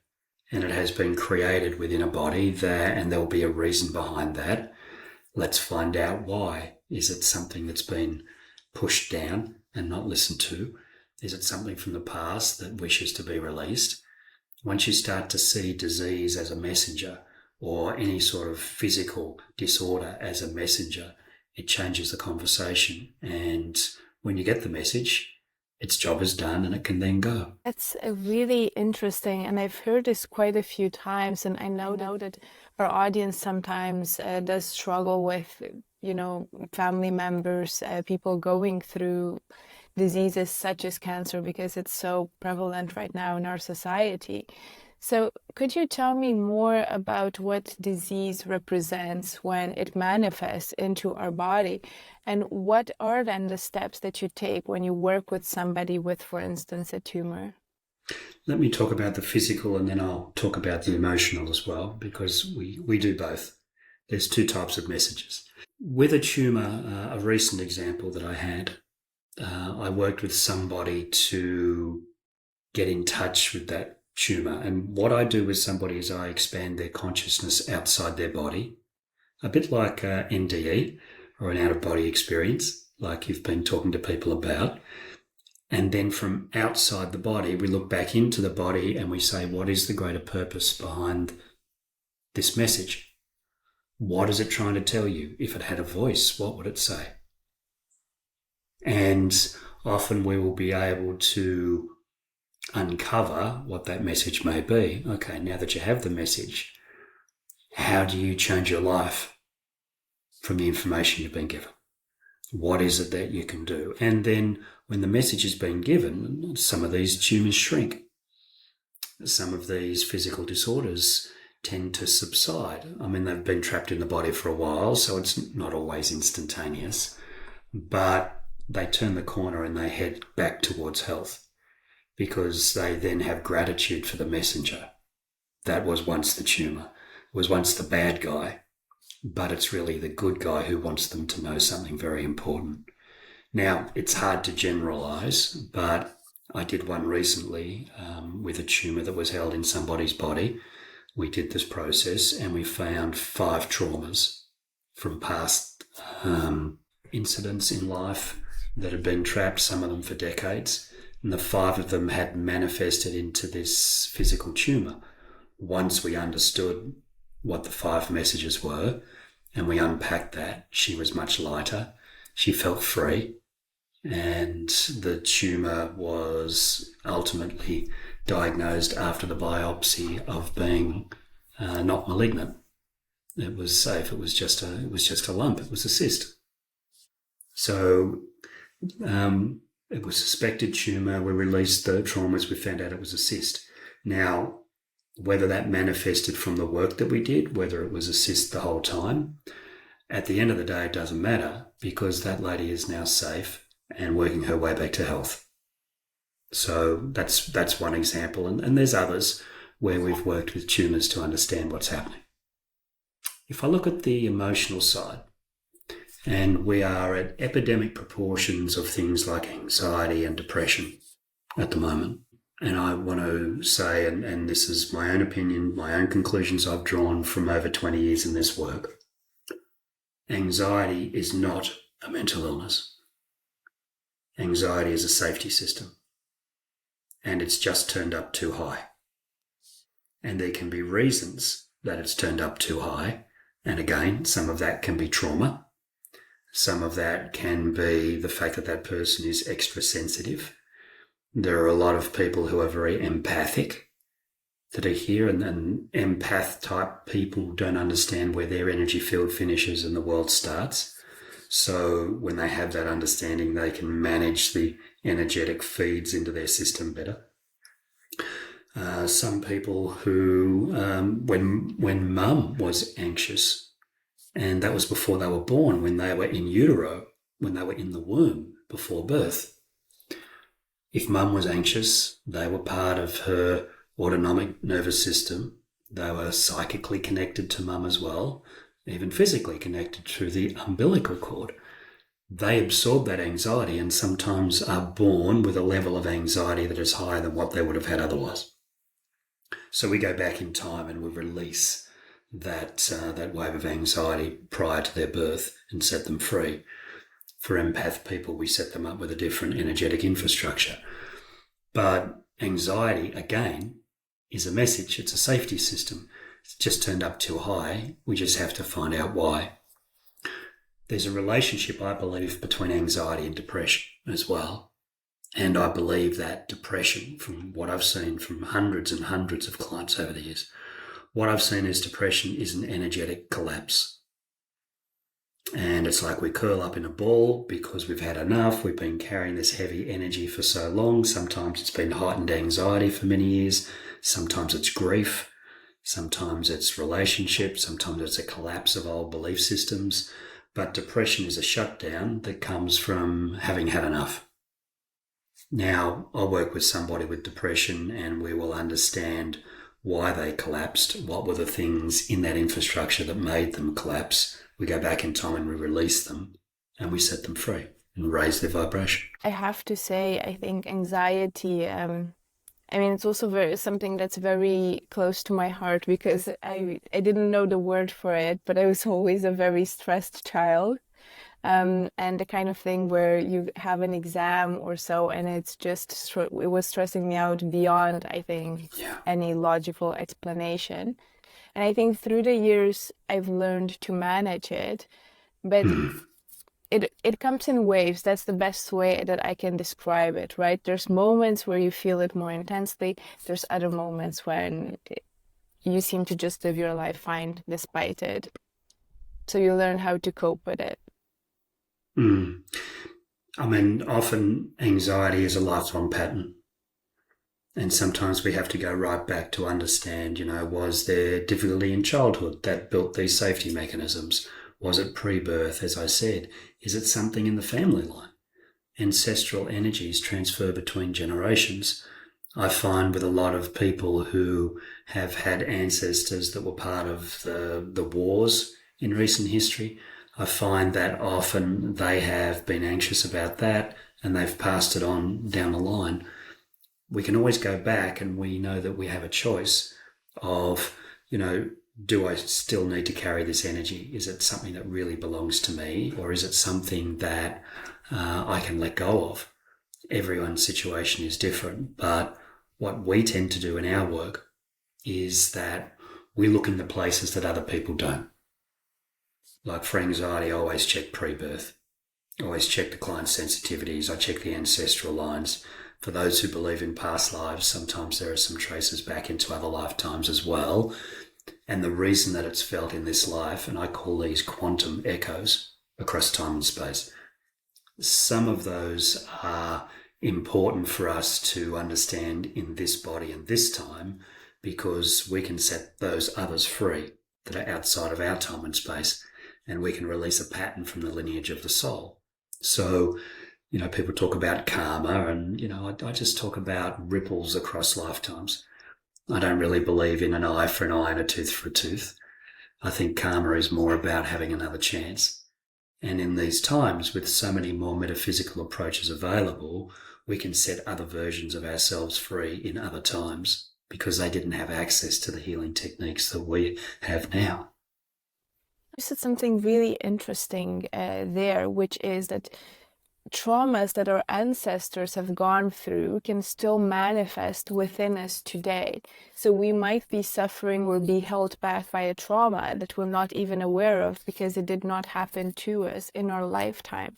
And it has been created within a body there, and there'll be a reason behind that. Let's find out why. Is it something that's been pushed down and not listened to? Is it something from the past that wishes to be released? Once you start to see disease as a messenger, or any sort of physical disorder as a messenger, it changes the conversation. And when you get the message, its job is done and it can then go. That's a really interesting, and I've heard this quite a few times, and I know that our audience sometimes does struggle with, family members, people going through diseases such as cancer, because it's so prevalent right now in our society. So could you tell me more about what disease represents when it manifests into our body? And what are then the steps that you take when you work with somebody with, for instance, a tumor? Let me talk about the physical, and then I'll talk about the emotional as well, because we do both. There's two types of messages. With a tumor, a recent example that I had, I worked with somebody to get in touch with that tumor. And what I do with somebody is I expand their consciousness outside their body, a bit like NDE, or an out-of-body experience, like you've been talking to people about. And then from outside the body, we look back into the body and we say, what is the greater purpose behind this message? What is it trying to tell you? If it had a voice, what would it say? And often we will be able to uncover what that message may be. Okay, now that you have the message, how do you change your life from the information you've been given? What is it that you can do? And then when the message is being given, some of these tumours shrink. Some of these physical disorders tend to subside. I mean, they've been trapped in the body for a while, so it's not always instantaneous, but they turn the corner and they head back towards health, because they then have gratitude for the messenger. That was once the tumour, was once the bad guy, but it's really the good guy who wants them to know something very important. Now, it's hard to generalise, but I did one recently with a tumour that was held in somebody's body. We did this process and we found 5 traumas from past incidents in life that had been trapped, some of them for decades. And the 5 of them had manifested into this physical tumour. Once we understood what the 5 messages were and we unpacked that, she was much lighter. She felt free. And the tumour was ultimately diagnosed after the biopsy of being not malignant. It was safe. It was just a lump. It was a cyst. So it was suspected tumour. We released the traumas. We found out it was a cyst. Now, whether that manifested from the work that we did, whether it was a cyst the whole time, at the end of the day, it doesn't matter, because that lady is now safe and working her way back to health. So that's one example. And there's others where we've worked with tumours to understand what's happening. If I look at the emotional side, and we are at epidemic proportions of things like anxiety and depression at the moment. And I want to say, and this is my own opinion, my own conclusions I've drawn from over 20 years in this work, anxiety is not a mental illness. Anxiety is a safety system, and it's just turned up too high. And there can be reasons that it's turned up too high. And again, some of that can be trauma. Some of that can be the fact that that person is extra sensitive. There are a lot of people who are very empathic that are here, and empath type people don't understand where their energy field finishes and the world starts. So when they have that understanding, they can manage the energetic feeds into their system better. Some people who, when mum was anxious, and that was before they were born, when they were in utero, when they were in the womb before birth. If mum was anxious, they were part of her autonomic nervous system. They were psychically connected to mum as well, even physically connected through the umbilical cord. They absorb that anxiety and sometimes are born with a level of anxiety that is higher than what they would have had otherwise. So we go back in time and we release that wave of anxiety prior to their birth and set them free. For empath people, we set them up with a different energetic infrastructure. But anxiety, again, is a message. It's a safety system. It's just turned up too high. We just have to find out why. There's a relationship, I believe, between anxiety and depression as well. And I believe that depression, from what I've seen from hundreds and hundreds of clients over the years, what I've seen is depression is an energetic collapse. And it's like we curl up in a ball because we've had enough. We've been carrying this heavy energy for so long. Sometimes it's been heightened anxiety for many years. Sometimes it's grief. Sometimes it's relationships. Sometimes it's a collapse of old belief systems. But depression is a shutdown that comes from having had enough. Now, I'll work with somebody with depression and we will understand why they collapsed, what were the things in that infrastructure that made them collapse. We go back in time and we release them and we set them free and raise their vibration. I have to say, I think anxiety, it's also something that's very close to my heart, because I didn't know the word for it, but I was always a very stressed child. And the kind of thing where you have an exam or so, and it's just, it was stressing me out beyond, I think, any logical explanation. And I think through the years, I've learned to manage it, but it comes in waves. That's the best way that I can describe it, right? There's moments where you feel it more intensely. There's other moments when you seem to just live your life fine despite it. So you learn how to cope with it. Often anxiety is a lifelong pattern. And sometimes we have to go right back to understand, was there difficulty in childhood that built these safety mechanisms? Was it pre-birth, as I said? Is it something in the family line? Ancestral energies transfer between generations. I find with a lot of people who have had ancestors that were part of the wars in recent history, I find that often they have been anxious about that and they've passed it on down the line. We can always go back and we know that we have a choice of, do I still need to carry this energy? Is it something that really belongs to me, or is it something that I can let go of? Everyone's situation is different, but what we tend to do in our work is that we look in the places that other people don't. Like for anxiety, I always check pre-birth. I always check the client's sensitivities. I check the ancestral lines. For those who believe in past lives, sometimes there are some traces back into other lifetimes as well. And the reason that it's felt in this life, and I call these quantum echoes across time and space, some of those are important for us to understand in this body and this time, because we can set those others free that are outside of our time and space, and we can release a pattern from the lineage of the soul. So, people talk about karma, and, I just talk about ripples across lifetimes. I don't really believe in an eye for an eye and a tooth for a tooth. I think karma is more about having another chance. And in these times, with so many more metaphysical approaches available, we can set other versions of ourselves free in other times because they didn't have access to the healing techniques that we have now. You said something really interesting there, which is that traumas that our ancestors have gone through can still manifest within us today. So we might be suffering or be held back by a trauma that we're not even aware of because it did not happen to us in our lifetime.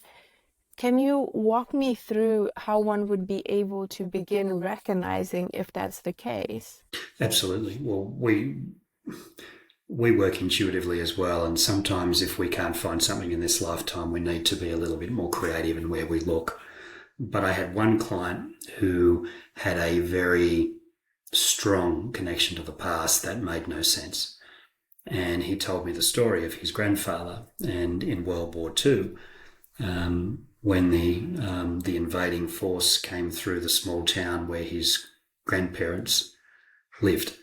Can you walk me through how one would be able to begin recognizing if that's the case? Absolutely. Well, we work intuitively as well, and sometimes if we can't find something in this lifetime, we need to be a little bit more creative in where we look. But I had one client who had a very strong connection to the past that made no sense. And he told me the story of his grandfather, and in World War II, when the invading force came through the small town where his grandparents lived.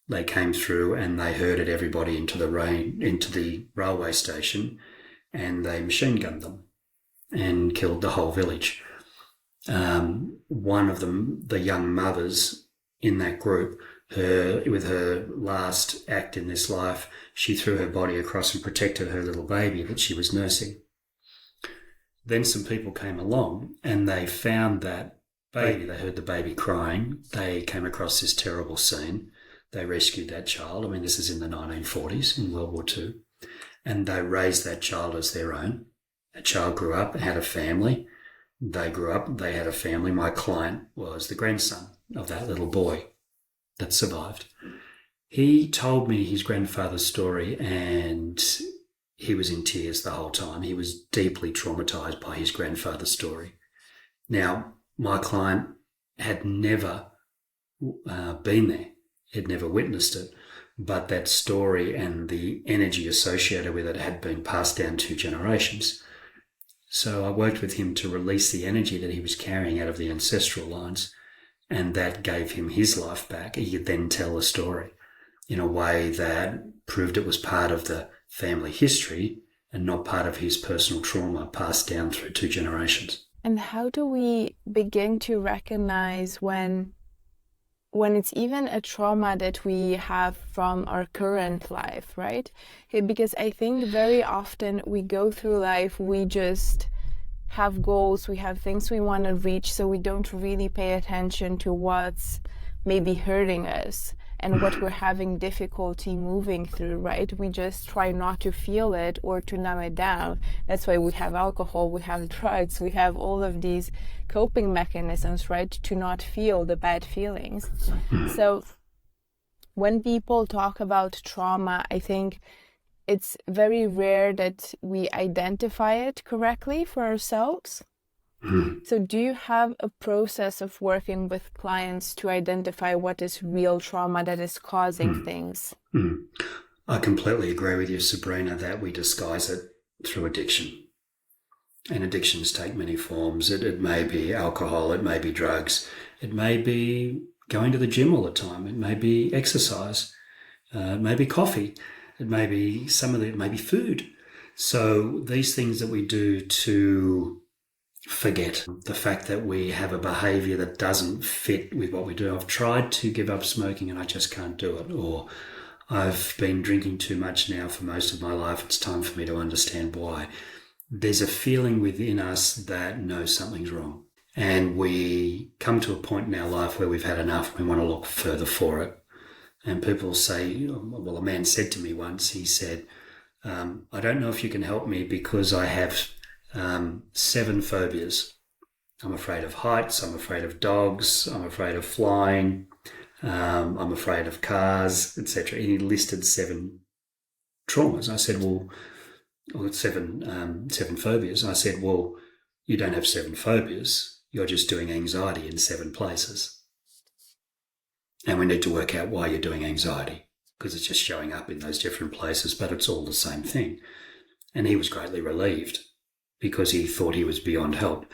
They came through and they herded everybody into the railway station, and they machine gunned them and killed the whole village. One of them, the young mothers in that group, with her last act in this life, she threw her body across and protected her little baby that she was nursing. Then some people came along and they found that baby. They heard the baby crying. They came across this terrible scene. They rescued that child. I mean, this is in the 1940s in World War II. And they raised that child as their own. That child grew up and had a family. They grew up, they had a family. My client was the grandson of that little boy that survived. He told me his grandfather's story and he was in tears the whole time. He was deeply traumatized by his grandfather's story. Now, my client had never been there. He'd never witnessed it, but that story and the energy associated with it had been passed down 2 generations. So I worked with him to release the energy that he was carrying out of the ancestral lines, and that gave him his life back. He could then tell the story in a way that proved it was part of the family history and not part of his personal trauma passed down through 2 generations. And how do we begin to recognize when it's even a trauma that we have from our current life, right? Because I think very often we go through life, we just have goals, we have things we want to reach, so we don't really pay attention to what's maybe hurting us and what we're having difficulty moving through, right? We just try not to feel it or to numb it down. That's why we have alcohol, we have drugs, we have all of these coping mechanisms, right, to not feel the bad feelings. So when people talk about trauma, I think it's very rare that we identify it correctly for ourselves. So do you have a process of working with clients to identify what is real trauma that is causing things? I completely agree with you, Sabrina, that we disguise it through addiction. And addictions take many forms. It may be alcohol, it may be drugs, it may be going to the gym all the time, it may be exercise, it may be coffee, it may be it may be food. So these things that we do to forget the fact that we have a behavior that doesn't fit with what we do. I've tried to give up smoking and I just can't do it. Or I've been drinking too much now for most of my life. It's time for me to understand why. There's a feeling within us that knows something's wrong. And we come to a point in our life where we've had enough. We want to look further for it. And people say, well, a man said to me once, he said, I don't know if you can help me because I have 7 phobias. I'm afraid of heights, I'm afraid of dogs, I'm afraid of flying, I'm afraid of cars, etc. He listed 7 traumas. I said, well, 7 phobias. I said, well, you don't have 7 phobias. You're just doing anxiety in 7 places. And we need to work out why you're doing anxiety, because it's just showing up in those different places, but it's all the same thing. And he was greatly relieved because he thought he was beyond help.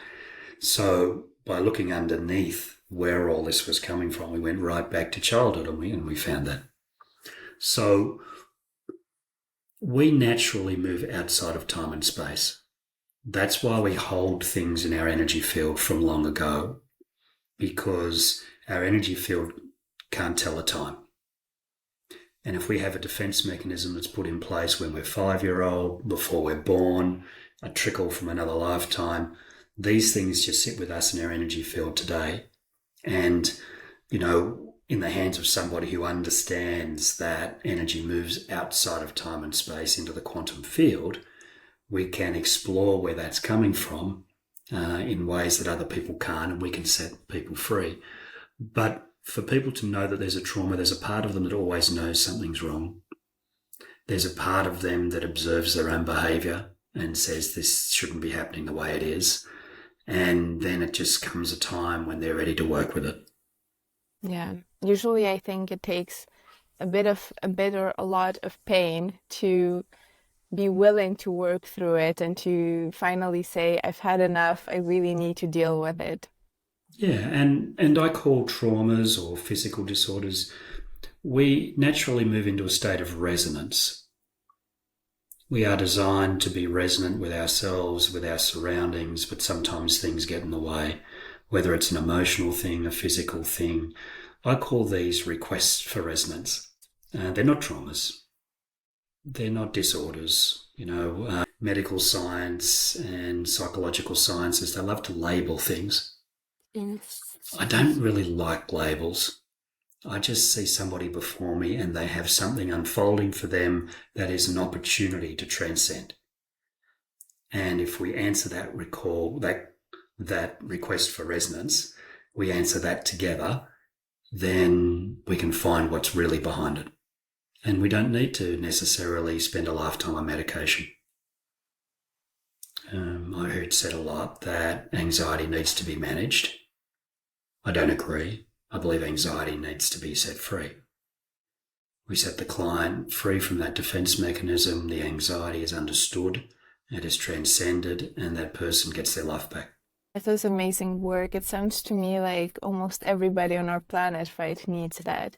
So by looking underneath where all this was coming from, we went right back to childhood and we found that. So we naturally move outside of time and space. That's why we hold things in our energy field from long ago, because our energy field can't tell the time. And if we have a defense mechanism that's put in place when we're 5-year-old, before we're born, a trickle from another lifetime, These things just sit with us in our energy field today. And, in the hands of somebody who understands that energy moves outside of time and space into the quantum field, we can explore where that's coming from in ways that other people can't, and we can set people free. But for people to know that there's a trauma, there's a part of them that always knows something's wrong. There's a part of them that observes their own behaviour and says this shouldn't be happening the way it is. And then it just comes a time when they're ready to work with it. Yeah. Usually I think it takes a lot of pain to be willing to work through it and to finally say, I've had enough, I really need to deal with it. Yeah, and I call traumas or physical disorders, we naturally move into a state of resonance. We are designed to be resonant with ourselves, with our surroundings, but sometimes things get in the way, whether it's an emotional thing, a physical thing. I call these requests for resonance. They're not traumas. They're not disorders. Medical science and psychological sciences, they love to label things. Yes. I don't really like labels. I just see somebody before me and they have something unfolding for them that is an opportunity to transcend. And if we answer that request for resonance, we answer that together, then we can find what's really behind it. And we don't need to necessarily spend a lifetime on medication. I heard said a lot that anxiety needs to be managed. I don't agree. I believe anxiety needs to be set free. We set the client free from that defense mechanism. The anxiety is understood, it is transcended, and that person gets their life back. That was amazing work. It sounds to me like almost everybody on our planet, right, needs that.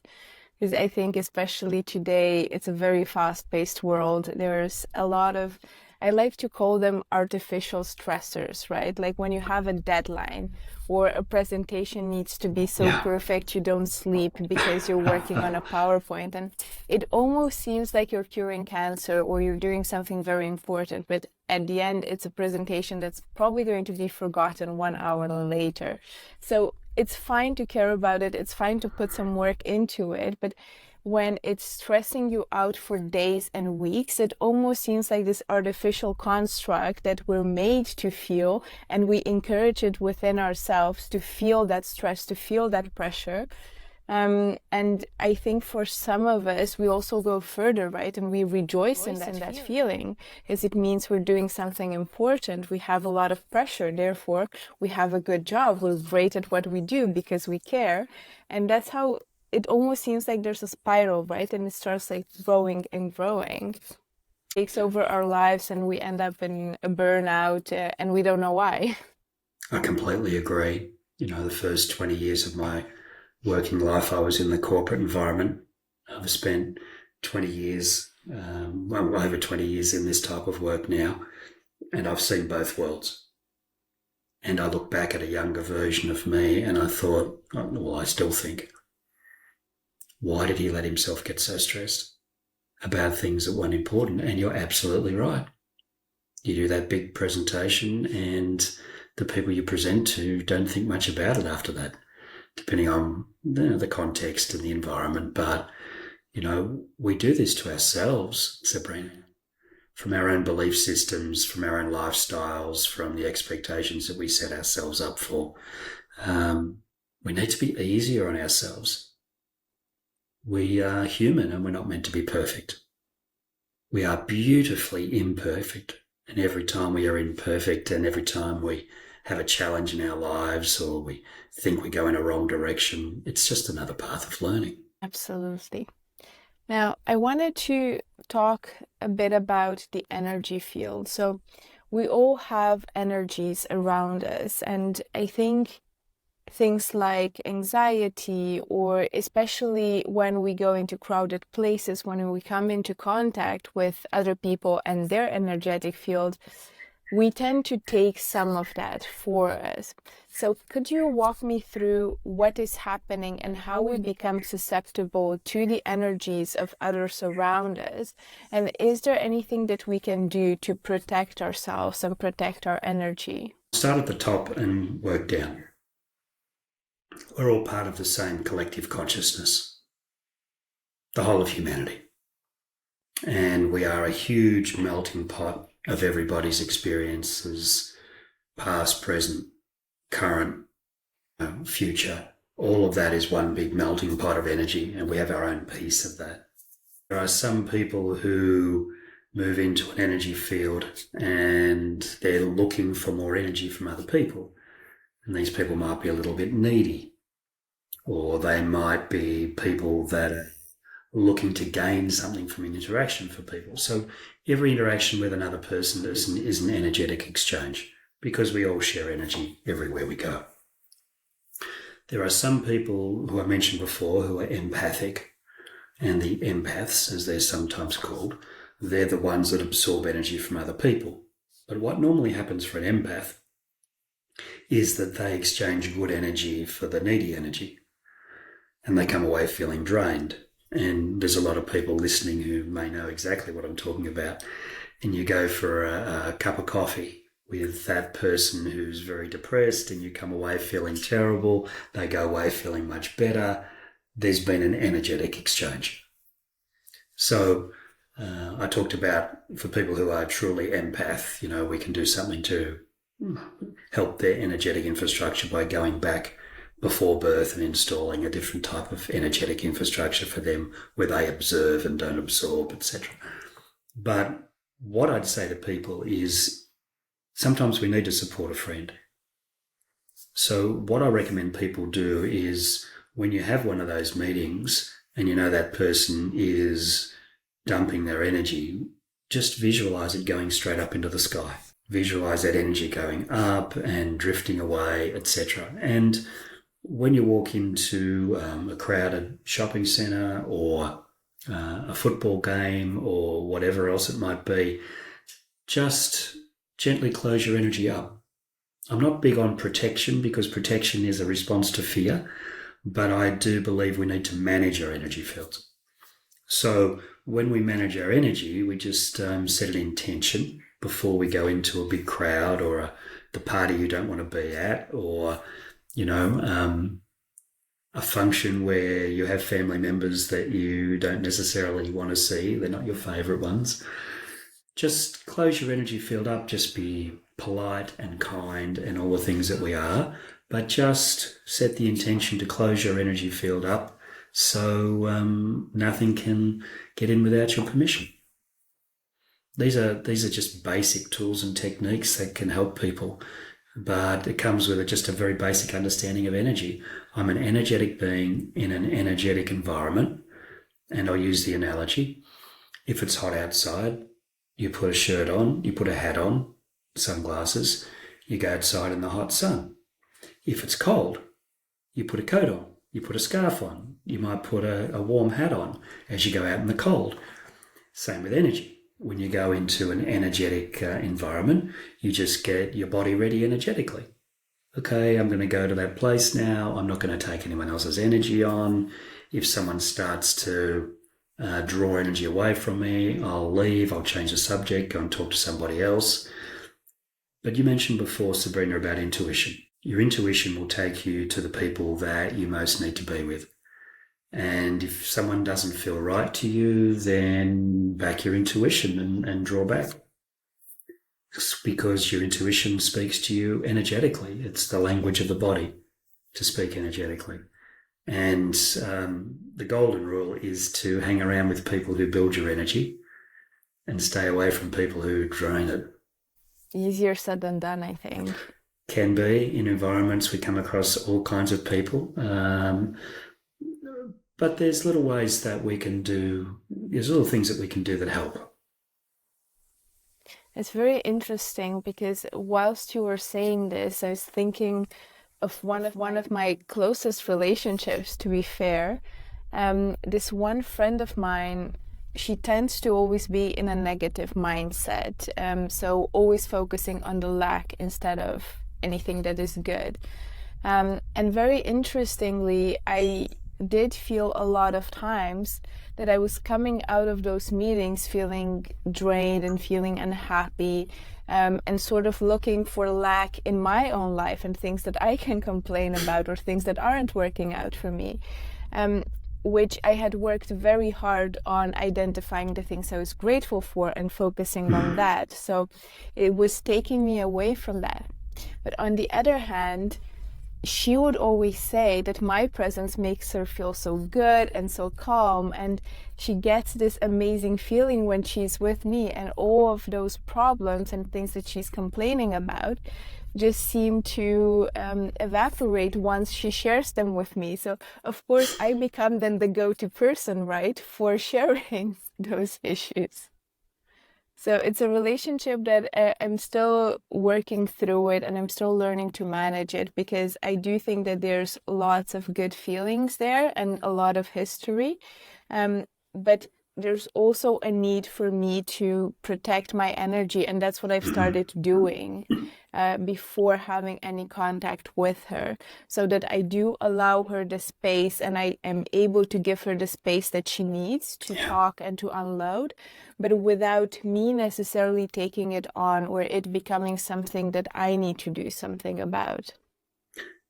Because I think especially today, it's a very fast-paced world. There's a lot of, I like to call them artificial stressors, right? Like when you have a deadline or a presentation needs to be so perfect, you don't sleep because you're working on a PowerPoint. And it almost seems like you're curing cancer or you're doing something very important. But at the end, it's a presentation that's probably going to be forgotten 1 hour later. So it's fine to care about it. It's fine to put some work into it. But when it's stressing you out for days and weeks, it almost seems like this artificial construct that we're made to feel, and we encourage it within ourselves to feel that stress, to feel that pressure. And I think for some of us, we also go further, right? And we rejoice in that feeling, because it means we're doing something important. We have a lot of pressure. Therefore, we have a good job. We're great at what we do because we care. And that's how it almost seems like there's a spiral, right? And it starts like growing and growing. It takes over our lives and we end up in a burnout and we don't know why. I completely agree. The first 20 years of my working life, I was in the corporate environment. I've spent 20 years, over 20 years in this type of work now, and I've seen both worlds. And I look back at a younger version of me and I thought, I still think, why did he let himself get so stressed about things that weren't important? And you're absolutely right. You do that big presentation and the people you present to don't think much about it after that, depending on the context and the environment. But, we do this to ourselves, Sabrina, from our own belief systems, from our own lifestyles, from the expectations that we set ourselves up for. We need to be easier on ourselves. We are human and we're not meant to be perfect. We are beautifully imperfect. And every time we are imperfect and every time we have a challenge in our lives or we think we go in a wrong direction, it's just another path of learning. Absolutely. Now, I wanted to talk a bit about the energy field. So we all have energies around us, and I think things like anxiety, or especially when we go into crowded places, when we come into contact with other people and their energetic field, we tend to take some of that for us. So could you walk me through what is happening and how we become susceptible to the energies of others around us? And is there anything that we can do to protect ourselves and protect our energy? Start at the top and work down. We're all part of the same collective consciousness, the whole of humanity. And we are a huge melting pot of everybody's experiences, past, present, current, future. All of that is one big melting pot of energy, and we have our own piece of that. There are some people who move into an energy field and they're looking for more energy from other people. And these people might be a little bit needy, or they might be people that are looking to gain something from an interaction for people. So every interaction with another person is an energetic exchange, because we all share energy everywhere we go. There are some people who I mentioned before who are empathic, and the empaths, as they're sometimes called, they're the ones that absorb energy from other people. But what normally happens for an empath is that they exchange good energy for the needy energy, and they come away feeling drained. And there's a lot of people listening who may know exactly what I'm talking about. And you go for a cup of coffee with that person who's very depressed, and you come away feeling terrible. They go away feeling much better. There's been an energetic exchange. So I talked about, for people who are truly empath, we can do something to help their energetic infrastructure by going back before birth and installing a different type of energetic infrastructure for them, where they observe and don't absorb, etc. But what I'd say to people is sometimes we need to support a friend. So what I recommend people do is, when you have one of those meetings and that person is dumping their energy, just visualize it going straight up into the sky. Visualize that energy going up and drifting away, etc. And when you walk into a crowded shopping centre or a football game or whatever else it might be, just gently close your energy up. I'm not big on protection, because protection is a response to fear, but I do believe we need to manage our energy fields. So when we manage our energy, we just set an intention before we go into a big crowd or the party you don't want to be at, or a function where you have family members that you don't necessarily want to see. They're not your favourite ones. Just close your energy field up. Just be polite and kind and all the things that we are, but just set the intention to close your energy field up so nothing can get in without your permission. These are just basic tools and techniques that can help people, but it comes with just a very basic understanding of energy. I'm an energetic being in an energetic environment, and I'll use the analogy. If it's hot outside, you put a shirt on, you put a hat on, sunglasses, you go outside in the hot sun. If it's cold, you put a coat on, you put a scarf on, you might put a warm hat on as you go out in the cold. Same with energy. When you go into an energetic environment, you just get your body ready energetically. Okay, I'm going to go to that place now. I'm not going to take anyone else's energy on. If someone starts to draw energy away from me, I'll leave, I'll change the subject, go and talk to somebody else. But you mentioned before, Sabrina, about intuition. Your intuition will take you to the people that you most need to be with. And if someone doesn't feel right to you, then back your intuition and draw back. Just because your intuition speaks to you energetically. It's the language of the body to speak energetically. And the golden rule is to hang around with people who build your energy and stay away from people who drain it. Easier said than done, I think. Can be. In environments, we come across all kinds of people. But there's little ways that we can do, there's little things that we can do that help. It's very interesting, because whilst you were saying this, I was thinking of one of my closest relationships, to be fair. This one friend of mine, she tends to always be in a negative mindset. So always focusing on the lack instead of anything that is good. And very interestingly, did feel a lot of times that I was coming out of those meetings feeling drained and feeling unhappy, and sort of looking for lack in my own life and things that I can complain about or things that aren't working out for me, which I had worked very hard on identifying the things I was grateful for and focusing on that. So it was taking me away from that. But on the other hand, she would always say that my presence makes her feel so good and so calm, and she gets this amazing feeling when she's with me, and all of those problems and things that she's complaining about just seem to evaporate once she shares them with me. So of course I become then the go-to person, right, for sharing those issues. So it's a relationship that I'm still working through it, and I'm still learning to manage it, because I do think that there's lots of good feelings there and a lot of history. But there's also a need for me to protect my energy, and that's what I've started doing before having any contact with her, so that I do allow her the space, and I am able to give her the space that she needs to talk and to unload, but without me necessarily taking it on or it becoming something that I need to do something about.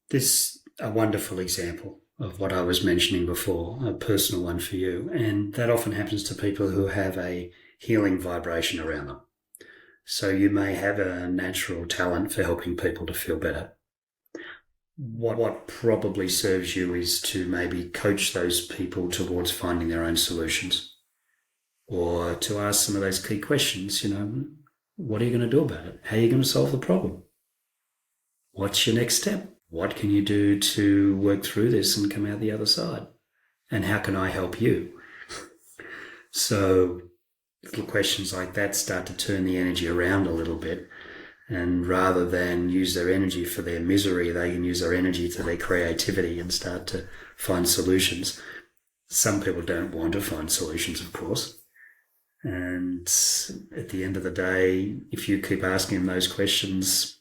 This a wonderful example of what I was mentioning before, a personal one for you. And that often happens to people who have a healing vibration around them. So you may have a natural talent for helping people to feel better. What probably serves you is to maybe coach those people towards finding their own solutions, or to ask some of those key questions, what are you going to do about it? How are you going to solve the problem? What's your next step? What can you do to work through this and come out the other side? And how can I help you? So little questions like that start to turn the energy around a little bit. And rather than use their energy for their misery, they can use their energy to their creativity and start to find solutions. Some people don't want to find solutions, of course. And at the end of the day, if you keep asking them those questions,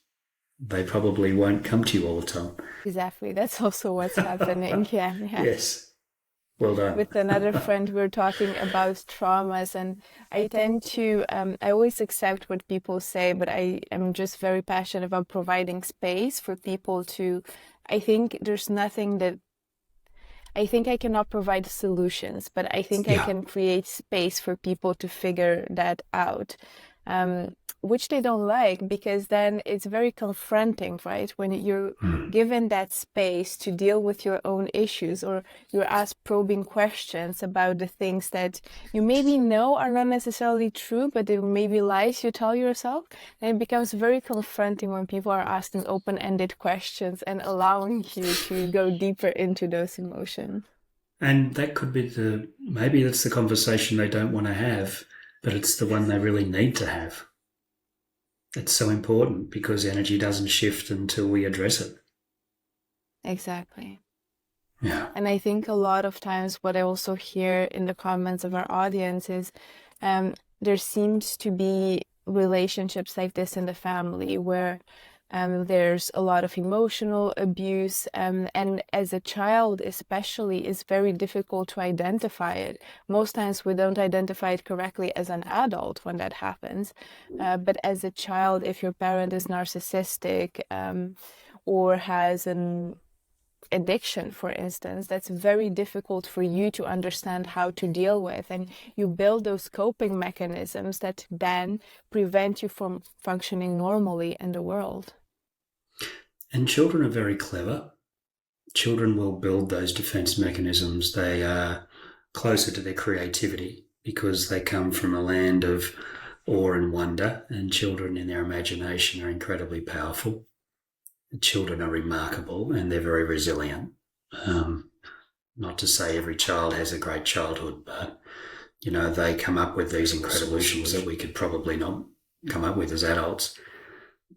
they probably won't come to you all the time. Exactly. That's also what's happening. Yeah. Yes. Well done. With another friend, we're talking about traumas, and I tend to, I always accept what people say, but I am just very passionate about providing space for people to, I think there's nothing that, I think I cannot provide solutions, but I think I can create space for people to figure that out. Which they don't like, because then it's very confronting, right? When you're given that space to deal with your own issues, or you're asked probing questions about the things that you maybe know are not necessarily true, but they may be lies you tell yourself, then it becomes very confronting when people are asking open-ended questions and allowing you to go deeper into those emotions. And that could be maybe that's the conversation they don't want to have, but it's the one they really need to have. It's so important, because energy doesn't shift until we address it. Exactly. Yeah. And I think a lot of times what I also hear in the comments of our audience is there seems to be relationships like this in the family where there's a lot of emotional abuse, and as a child especially, it's very difficult to identify it. Most times we don't identify it correctly as an adult when that happens, but as a child, if your parent is narcissistic or has an addiction, for instance, that's very difficult for you to understand how to deal with, and you build those coping mechanisms that then prevent you from functioning normally in the world. And children are very clever. Children will build those defense mechanisms. They are closer to their creativity because they come from a land of awe and wonder, and children in their imagination are incredibly powerful. Children are remarkable and they're very resilient. Not to say every child has a great childhood, but, they come up with these incredible solutions that we could probably not come up with as adults.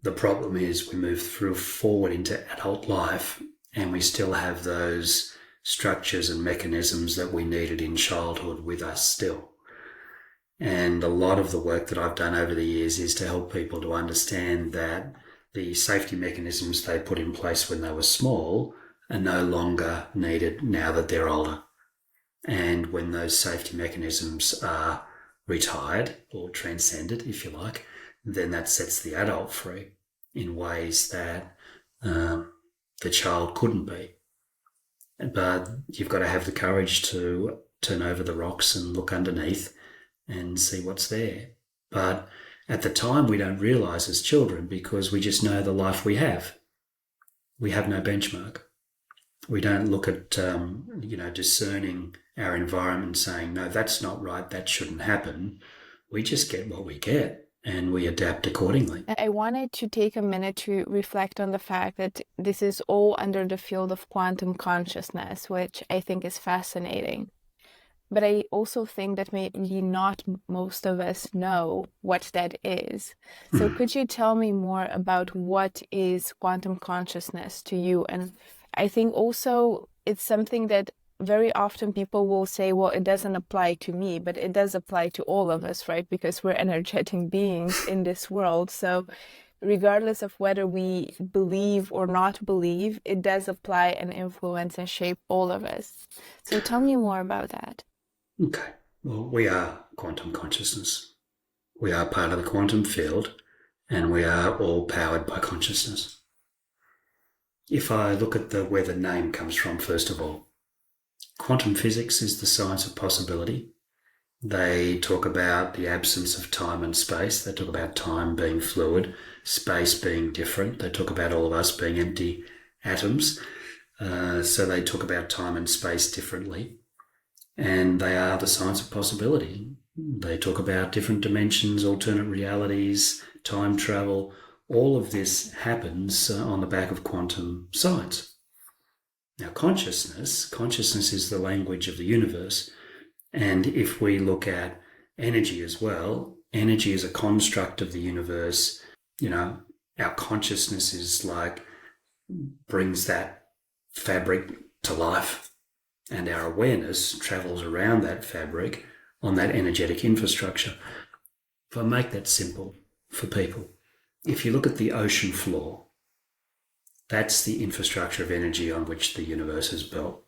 The problem is we move forward into adult life and we still have those structures and mechanisms that we needed in childhood with us still. And a lot of the work that I've done over the years is to help people to understand that the safety mechanisms they put in place when they were small are no longer needed now that they're older. And when those safety mechanisms are retired or transcended, if you like, then that sets the adult free in ways that the child couldn't be. But you've got to have the courage to turn over the rocks and look underneath and see what's there. But at the time, we don't realise as children because we just know the life we have. We have no benchmark. We don't look at, discerning our environment and saying, no, that's not right, that shouldn't happen. We just get what we get and we adapt accordingly. I wanted to take a minute to reflect on the fact that this is all under the field of quantum consciousness, which I think is fascinating. But I also think that maybe not most of us know what that is. So could you tell me more about what is quantum consciousness to you? And I think also it's something that very often people will say, well, it doesn't apply to me, but it does apply to all of us, right? Because we're energetic beings in this world. So regardless of whether we believe or not believe, it does apply and influence and shape all of us. So tell me more about that. Okay. Well, we are quantum consciousness. We are part of the quantum field, and we are all powered by consciousness. If I look at where the name comes from, first of all, quantum physics is the science of possibility. They talk about the absence of time and space. They talk about time being fluid, space being different. They talk about all of us being empty atoms. So they talk about time and space differently. And they are the science of possibility. They talk about different dimensions, alternate realities, time travel. All of this happens on the back of quantum science. Now, consciousness is the language of the universe. And if we look at energy as well, energy is a construct of the universe. Our consciousness is brings that fabric to life. And our awareness travels around that fabric on that energetic infrastructure. If I make that simple for people, if you look at the ocean floor, that's the infrastructure of energy on which the universe is built.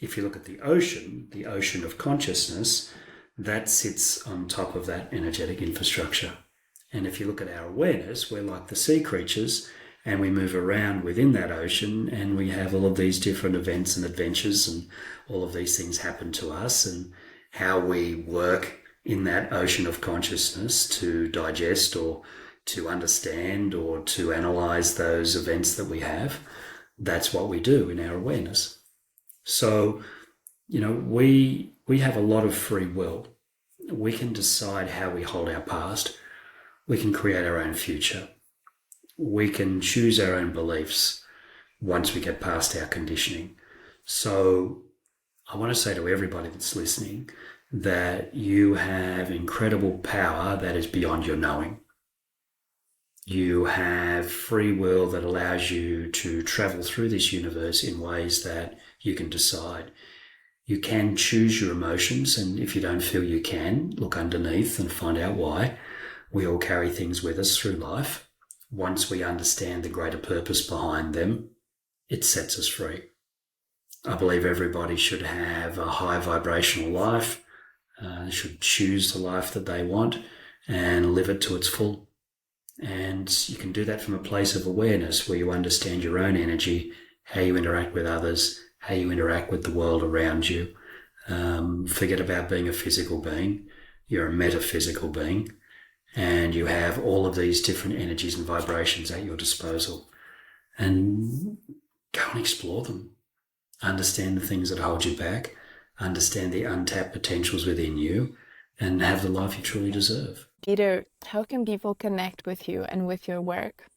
If you look at the ocean of consciousness, that sits on top of that energetic infrastructure. And if you look at our awareness, we're like the sea creatures, and we move around within that ocean, and we have all of these different events and adventures, and all of these things happen to us, and how we work in that ocean of consciousness to digest or to understand or to analyze those events that we have. That's what we do in our awareness. So, we have a lot of free will. We can decide how we hold our past. We can create our own future. We can choose our own beliefs once we get past our conditioning. So I want to say to everybody that's listening that you have incredible power that is beyond your knowing. You have free will that allows you to travel through this universe in ways that you can decide. You can choose your emotions, and if you don't feel you can, look underneath and find out why. We all carry things with us through life. Once we understand the greater purpose behind them, it sets us free. I believe everybody should have a high vibrational life, should choose the life that they want and live it to its full. And you can do that from a place of awareness where you understand your own energy, how you interact with others, how you interact with the world around you. Forget about being a physical being. You're a metaphysical being. And you have all of these different energies and vibrations at your disposal. And go and explore them. Understand the things that hold you back. Understand the untapped potentials within you. And have the life you truly deserve. Peter, how can people connect with you and with your work?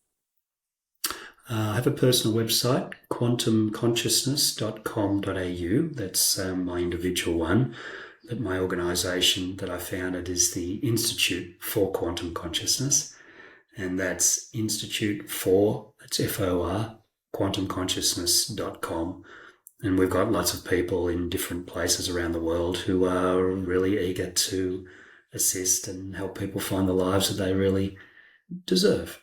I have a personal website, quantumconsciousness.com.au. That's my individual one. But my organisation that I founded is the Institute for Quantum Consciousness. And that's Institute for, that's FOR, quantumconsciousness.com. And we've got lots of people in different places around the world who are really eager to assist and help people find the lives that they really deserve.